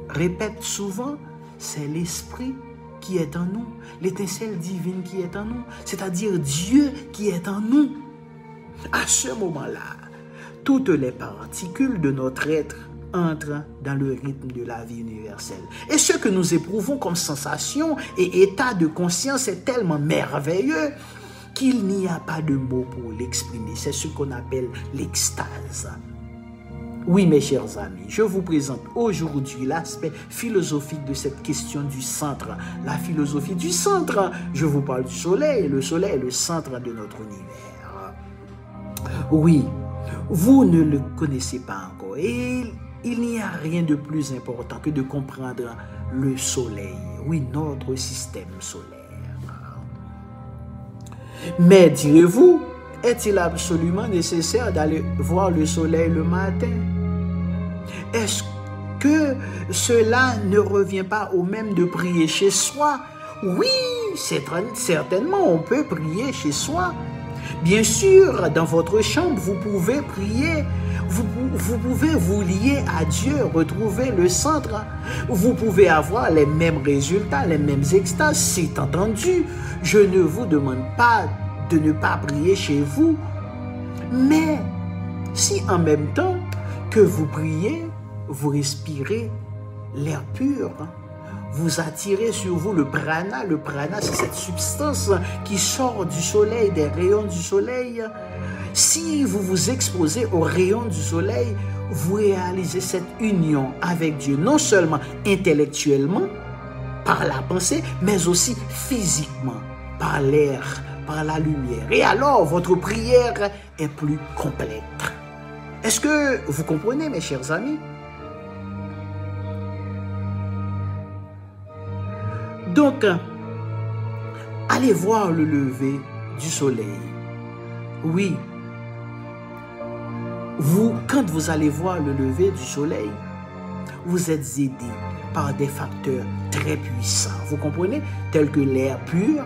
répète souvent, c'est l'esprit qui est en nous, l'étincelle divine qui est en nous, c'est-à-dire Dieu qui est en nous. À ce moment-là, toutes les particules de notre être entrent dans le rythme de la vie universelle. Et ce que nous éprouvons comme sensation et état de conscience est tellement merveilleux qu'il n'y a pas de mots pour l'exprimer. C'est ce qu'on appelle l'extase. Oui, mes chers amis, je vous présente aujourd'hui l'aspect philosophique de cette question du centre. La philosophie du centre, je vous parle du soleil. Le soleil est le centre de notre univers. Oui, vous ne le connaissez pas encore et il n'y a rien de plus important que de comprendre le soleil. Oui, notre système solaire. Mais direz-vous, est-il absolument nécessaire d'aller voir le soleil le matin? Est-ce que cela ne revient pas au même de prier chez soi? Oui, certainement, on peut prier chez soi. Bien sûr, dans votre chambre, vous pouvez prier. Vous pouvez vous lier à Dieu, retrouver le centre. Vous pouvez avoir les mêmes résultats, les mêmes extases. C'est entendu. Je ne vous demande pas de ne pas prier chez vous. Mais si en même temps que vous priez, vous respirez l'air pur, vous attirez sur vous le prana. Le prana, c'est cette substance qui sort du soleil, des rayons du soleil. Si vous vous exposez aux rayons du soleil, vous réalisez cette union avec Dieu, non seulement intellectuellement, par la pensée, mais aussi physiquement, par l'air, par la lumière. Et alors, votre prière est plus complète. Est-ce que vous comprenez, mes chers amis? Donc, allez voir le lever du soleil. Oui, quand vous allez voir le lever du soleil, vous êtes aidé par des facteurs très puissants. Vous comprenez? Tels que l'air pur,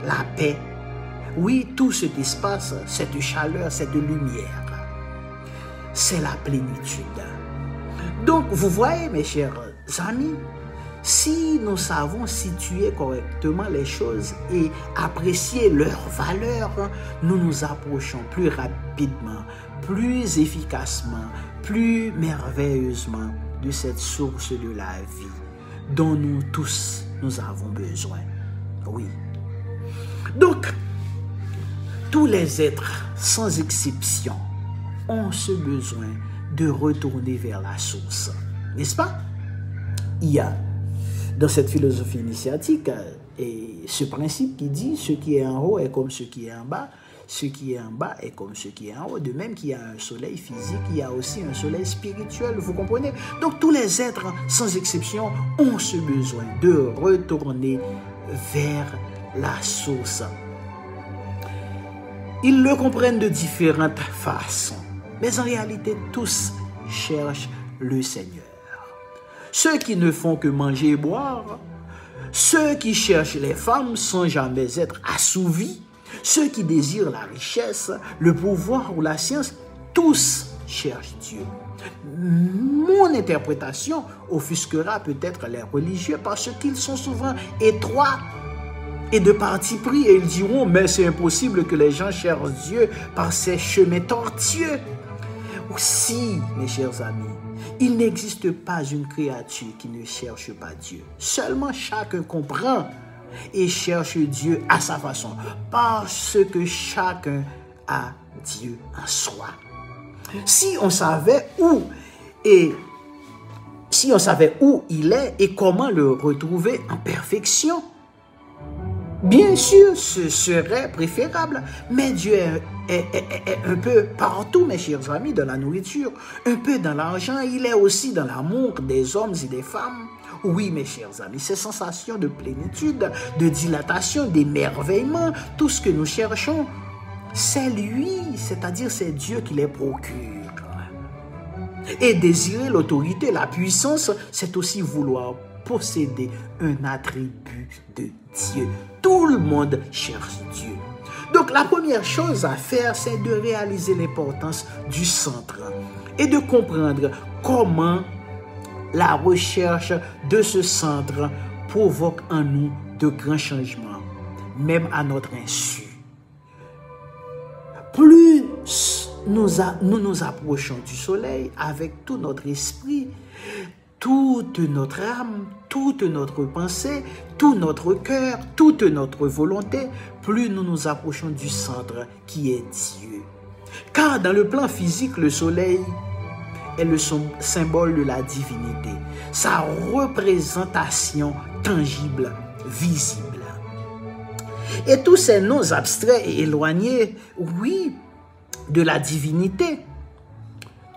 la paix. Oui, tout cet espace, cette chaleur, cette lumière, c'est la plénitude. Donc, vous voyez, mes chers amis, si nous savons situer correctement les choses et apprécier leur valeur, nous nous approchons plus rapidement, plus efficacement, plus merveilleusement de cette source de la vie dont nous tous, nous avons besoin. Oui. Donc, tous les êtres, sans exception, ont ce besoin de retourner vers la source. N'est-ce pas? Il y a dans cette philosophie initiatique et ce principe qui dit ce qui est en haut est comme ce qui est en bas, ce qui est en bas est comme ce qui est en haut. De même qu'il y a un soleil physique, il y a aussi un soleil spirituel, vous comprenez? Donc tous les êtres, sans exception, ont ce besoin de retourner vers la source. Ils le comprennent de différentes façons, mais en réalité, tous cherchent le Seigneur. Ceux qui ne font que manger et boire, ceux qui cherchent les femmes sans jamais être assouvis, ceux qui désirent la richesse, le pouvoir ou la science, tous cherchent Dieu. Mon interprétation offusquera peut-être les religieux parce qu'ils sont souvent étroits et de parti pris et ils diront, mais c'est impossible que les gens cherchent Dieu par ces chemins tortueux. Si, mes chers amis, il n'existe pas une créature qui ne cherche pas Dieu. Seulement chacun comprend et cherche Dieu à sa façon, parce que chacun a Dieu en soi. Si on savait où il est et comment le retrouver en perfection, bien sûr, ce serait préférable, mais Dieu est un peu partout, mes chers amis, dans la nourriture, un peu dans l'argent, il est aussi dans l'amour des hommes et des femmes. Oui, mes chers amis, ces sensations de plénitude, de dilatation, d'émerveillement, tout ce que nous cherchons, c'est lui, c'est-à-dire c'est Dieu qui les procure. Et désirer l'autorité, la puissance, c'est aussi vouloir posséder un attribut de Dieu. Tout le monde cherche Dieu. Donc la première chose à faire, c'est de réaliser l'importance du centre et de comprendre comment la recherche de ce centre provoque en nous de grands changements, même à notre insu. Plus nous nous approchons du soleil avec tout notre esprit, toute notre âme, toute notre pensée, tout notre cœur, toute notre volonté, plus nous nous approchons du centre qui est Dieu. Car dans le plan physique, le soleil est le symbole de la divinité, sa représentation tangible, visible. Et tous ces noms abstraits et éloignés, oui, de la divinité,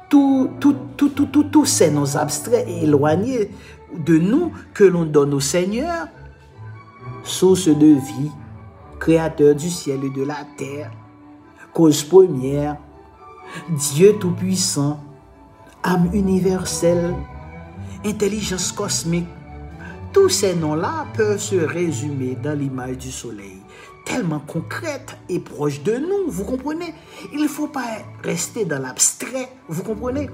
tous ces noms abstraits et éloignés de nous que l'on donne au Seigneur, source de vie, créateur du ciel et de la terre, cause première, Dieu tout-puissant, âme universelle, intelligence cosmique, tous ces noms-là peuvent se résumer dans l'image du soleil, tellement concrète et proche de nous, vous comprenez? Il ne faut pas rester dans l'abstrait, vous comprenez?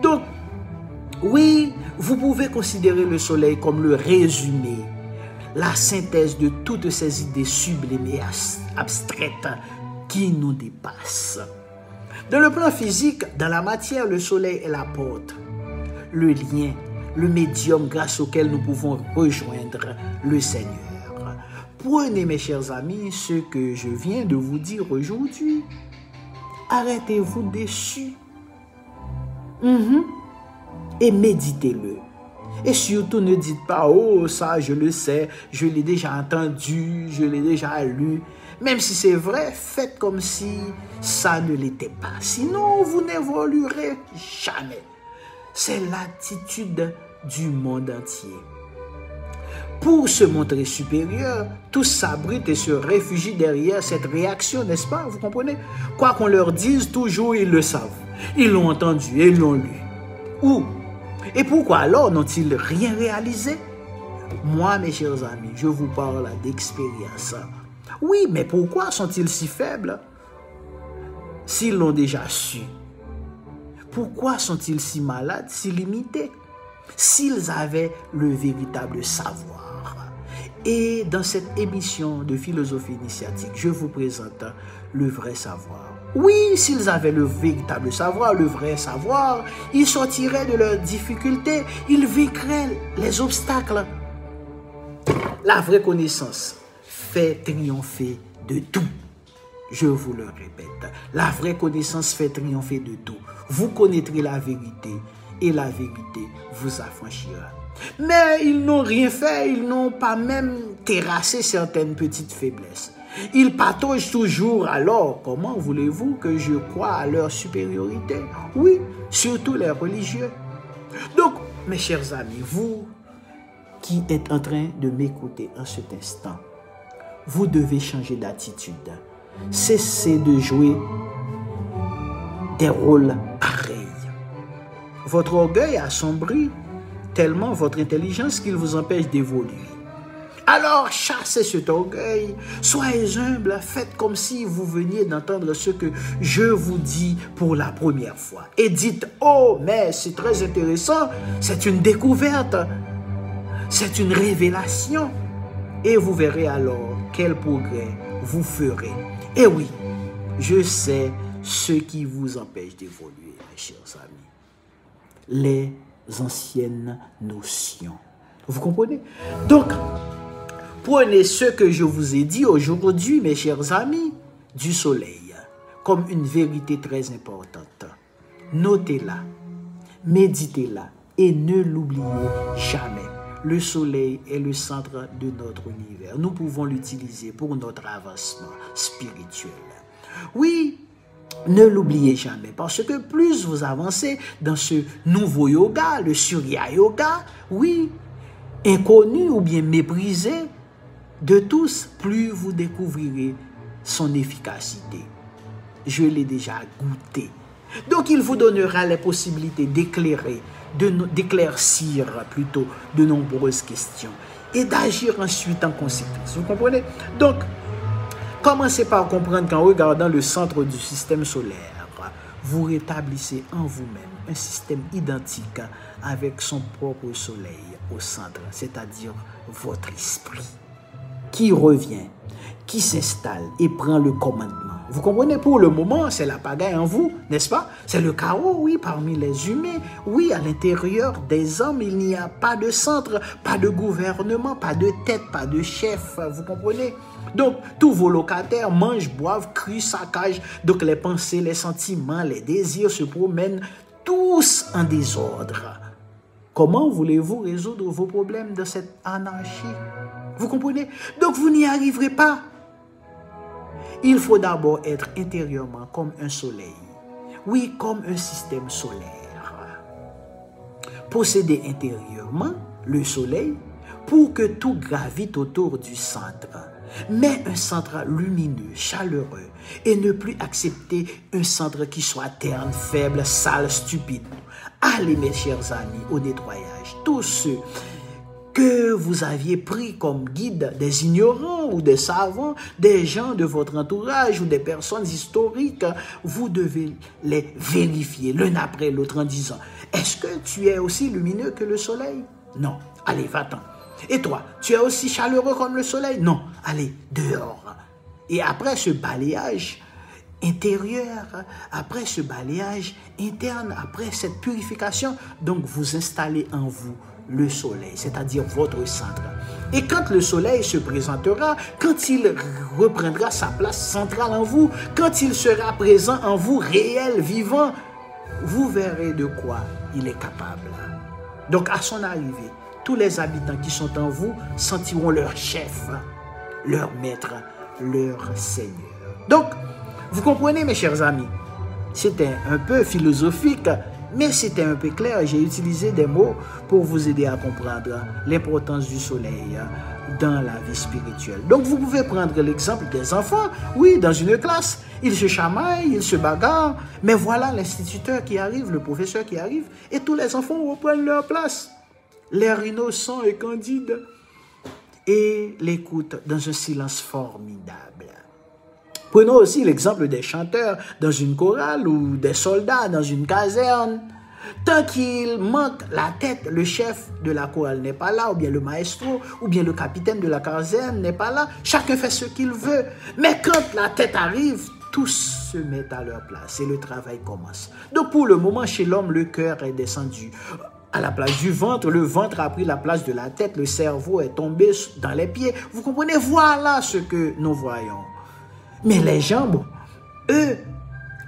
Donc, oui, vous pouvez considérer le soleil comme le résumé, la synthèse de toutes ces idées sublimes et abstraites qui nous dépassent. Dans le plan physique, dans la matière, le soleil est la porte, le lien, le médium grâce auquel nous pouvons rejoindre le Seigneur. Prenez, mes chers amis, ce que je viens de vous dire aujourd'hui. Arrêtez-vous dessus. Et méditez-le. Et surtout, ne dites pas, oh, ça, je le sais, je l'ai déjà entendu, je l'ai déjà lu. Même si c'est vrai, faites comme si ça ne l'était pas. Sinon, vous n'évoluerez jamais. C'est l'attitude du monde entier. Pour se montrer supérieur, tous s'abritent et se réfugient derrière cette réaction, n'est-ce pas? Vous comprenez? Quoi qu'on leur dise, toujours ils le savent. Ils l'ont entendu et ils l'ont lu. Où? Et pourquoi alors n'ont-ils rien réalisé? Moi, mes chers amis, je vous parle d'expérience. Oui, mais pourquoi sont-ils si faibles s'ils l'ont déjà su? Pourquoi sont-ils si malades, si limités? S'ils avaient le véritable savoir. Et dans cette émission de philosophie initiatique, je vous présente le vrai savoir. Oui, s'ils avaient le véritable savoir, le vrai savoir, ils sortiraient de leurs difficultés, ils vaincraient les obstacles. La vraie connaissance fait triompher de tout. Je vous le répète, la vraie connaissance fait triompher de tout. Vous connaîtrez la vérité et la vérité vous affranchira. Mais ils n'ont rien fait, ils n'ont pas même terrassé certaines petites faiblesses. Ils pataugent toujours. Alors, comment voulez-vous que je croie à leur supériorité? Oui, surtout les religieux. Donc, mes chers amis, vous qui êtes en train de m'écouter en cet instant, vous devez changer d'attitude. Cessez de jouer des rôles pareils. Votre orgueil assombrit tellement votre intelligence qu'il vous empêche d'évoluer. Alors, chassez cet orgueil, soyez humble, faites comme si vous veniez d'entendre ce que je vous dis pour la première fois. Et dites, oh, mais c'est très intéressant, c'est une découverte, c'est une révélation. Et vous verrez alors quel progrès vous ferez. Et oui, je sais ce qui vous empêche d'évoluer, mes chers amis. Les anciennes notions. Vous comprenez? Donc, prenez ce que je vous ai dit aujourd'hui, mes chers amis, du soleil, comme une vérité très importante. Notez-la, méditez-la et ne l'oubliez jamais. Le soleil est le centre de notre univers. Nous pouvons l'utiliser pour notre avancement spirituel. Oui, ne l'oubliez jamais, parce que plus vous avancez dans ce nouveau yoga, le Surya Yoga, oui, inconnu ou bien méprisé de tous, plus vous découvrirez son efficacité. Je l'ai déjà goûté. Donc, il vous donnera les possibilités d'éclairer, d'éclaircir plutôt de nombreuses questions et d'agir ensuite en conséquence. Vous comprenez? Donc, commencez par comprendre qu'en regardant le centre du système solaire, vous rétablissez en vous-même un système identique avec son propre soleil au centre, c'est-à-dire votre esprit, qui revient, qui s'installe et prend le commandement. Vous comprenez? Pour le moment, c'est la pagaille en vous, n'est-ce pas? C'est le chaos, oui, parmi les humains. Oui, à l'intérieur des hommes, il n'y a pas de centre, pas de gouvernement, pas de tête, pas de chef. Vous comprenez? Donc, tous vos locataires mangent, boivent, crient, saccagent. Donc, les pensées, les sentiments, les désirs se promènent tous en désordre. Comment voulez-vous résoudre vos problèmes de cette anarchie? Vous comprenez? Donc, vous n'y arriverez pas. Il faut d'abord être intérieurement comme un soleil. Oui, comme un système solaire. Posséder intérieurement le soleil pour que tout gravite autour du centre. Mais un centre lumineux, chaleureux, et ne plus accepter un centre qui soit terne, faible, sale, stupide. Allez, mes chers amis, au nettoyage. Tous ceux que vous aviez pris comme guide, des ignorants ou des savants, des gens de votre entourage ou des personnes historiques, vous devez les vérifier l'un après l'autre en disant, est-ce que tu es aussi lumineux que le soleil? Non. Allez, va-t'en. Et toi, tu es aussi chaleureux comme le soleil? Non. Allez, dehors. Et après ce balayage intérieur, après ce balayage interne, après cette purification, donc vous installez en vous le soleil, c'est-à-dire votre centre. Et quand le soleil se présentera, quand il reprendra sa place centrale en vous, quand il sera présent en vous, réel, vivant, vous verrez de quoi il est capable. Donc à son arrivée, tous les habitants qui sont en vous sentiront leur chef, leur maître, leur Seigneur. Donc, vous comprenez, mes chers amis, c'était un peu philosophique, mais c'était un peu clair. J'ai utilisé des mots pour vous aider à comprendre l'importance du soleil dans la vie spirituelle. Donc, vous pouvez prendre l'exemple des enfants. Oui, dans une classe, ils se chamaillent, ils se bagarrent. Mais voilà l'instituteur qui arrive, le professeur qui arrive, et tous les enfants reprennent leur place. L'air innocent et candide. Et l'écoute dans un silence formidable. Prenons aussi l'exemple des chanteurs dans une chorale ou des soldats dans une caserne. Tant qu'il manque la tête, le chef de la chorale n'est pas là, ou bien le maestro, ou bien le capitaine de la caserne n'est pas là. Chacun fait ce qu'il veut. Mais quand la tête arrive, tous se mettent à leur place et le travail commence. Donc pour le moment, chez l'homme, le cœur est descendu à la place du ventre. Le ventre a pris la place de la tête. Le cerveau est tombé dans les pieds. Vous comprenez? Voilà ce que nous voyons. Mais les jambes, eux,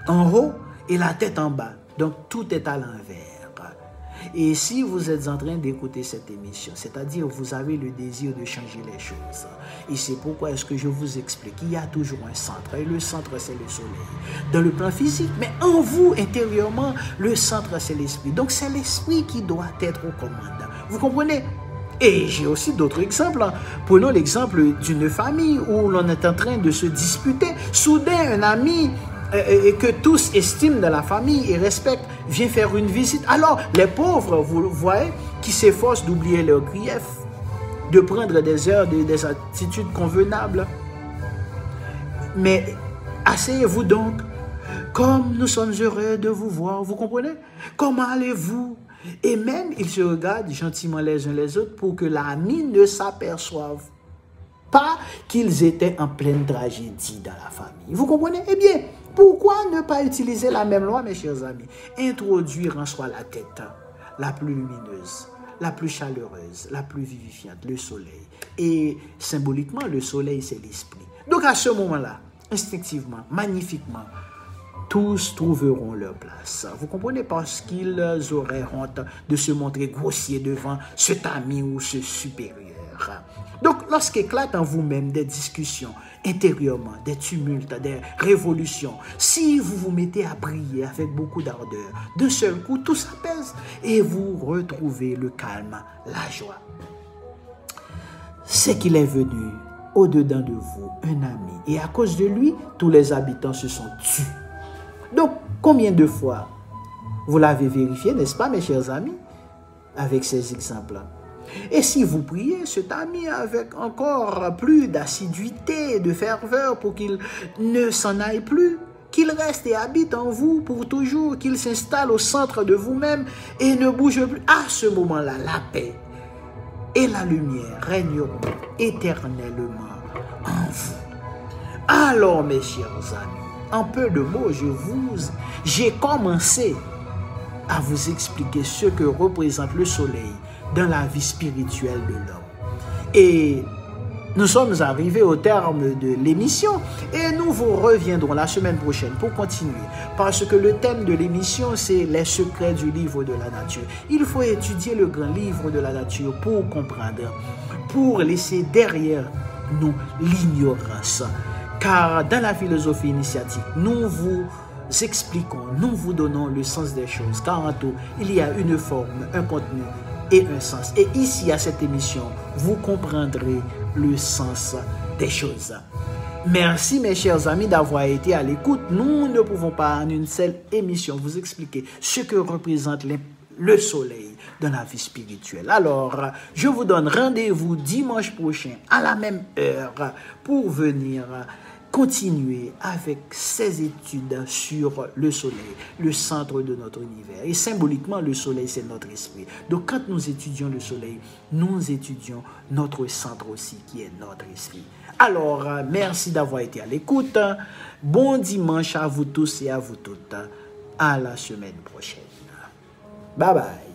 en haut et la tête en bas. Donc, tout est à l'envers. Et si vous êtes en train d'écouter cette émission, c'est-à-dire vous avez le désir de changer les choses, et c'est pourquoi est-ce que je vous explique qu'il y a toujours un centre, et le centre c'est le soleil, dans le plan physique, mais en vous, intérieurement, le centre c'est l'esprit. Donc c'est l'esprit qui doit être aux commandes. Vous comprenez? Et j'ai aussi d'autres exemples. Prenons l'exemple d'une famille où l'on est en train de se disputer. Soudain, un ami que tous estiment dans la famille et respectent vient faire une visite. Alors, les pauvres, vous voyez, qui s'efforcent d'oublier leurs griefs, de prendre des heures, des attitudes convenables. Mais asseyez-vous donc, comme nous sommes heureux de vous voir. Vous comprenez? Comment allez-vous? Et même, ils se regardent gentiment les uns les autres pour que l'ami ne s'aperçoive pas qu'ils étaient en pleine tragédie dans la famille. Vous comprenez? Eh bien, pourquoi ne pas utiliser la même loi, mes chers amis? Introduire en soi la tête la plus lumineuse, la plus chaleureuse, la plus vivifiante, le soleil. Et symboliquement, le soleil, c'est l'esprit. Donc, à ce moment-là, instinctivement, magnifiquement, tous trouveront leur place. Vous comprenez? Parce qu'ils auraient honte de se montrer grossiers devant cet ami ou ce supérieur. Donc, lorsqu'éclatent en vous-même des discussions intérieurement, des tumultes, des révolutions, si vous vous mettez à prier avec beaucoup d'ardeur, d'un seul coup, tout s'apaise et vous retrouvez le calme, la joie. C'est qu'il est venu au-dedans de vous un ami et à cause de lui, tous les habitants se sont tus. Donc, combien de fois vous l'avez vérifié, n'est-ce pas, mes chers amis, avec ces exemples-là? Et si vous priez cet ami avec encore plus d'assiduité, de ferveur pour qu'il ne s'en aille plus, qu'il reste et habite en vous pour toujours, qu'il s'installe au centre de vous-même et ne bouge plus, à ce moment-là, la paix et la lumière régneront éternellement en vous. Alors, mes chers amis, en peu de mots, j'ai commencé à vous expliquer ce que représente le soleil dans la vie spirituelle de l'homme. Et nous sommes arrivés au terme de l'émission et nous vous reviendrons la semaine prochaine pour continuer. Parce que le thème de l'émission, c'est les secrets du livre de la nature. Il faut étudier le grand livre de la nature pour comprendre, pour laisser derrière nous l'ignorance. Car dans la philosophie initiatique, nous vous expliquons, nous vous donnons le sens des choses. Car en tout, il y a une forme, un contenu et un sens. Et ici, à cette émission, vous comprendrez le sens des choses. Merci mes chers amis d'avoir été à l'écoute. Nous ne pouvons pas en une seule émission vous expliquer ce que représente le soleil dans la vie spirituelle. Alors, je vous donne rendez-vous dimanche prochain à la même heure pour venir continuer avec ces études sur le soleil, le centre de notre univers. Et symboliquement, le soleil, c'est notre esprit. Donc, quand nous étudions le soleil, nous étudions notre centre aussi, qui est notre esprit. Alors, merci d'avoir été à l'écoute. Bon dimanche à vous tous et à vous toutes. À la semaine prochaine. Bye bye.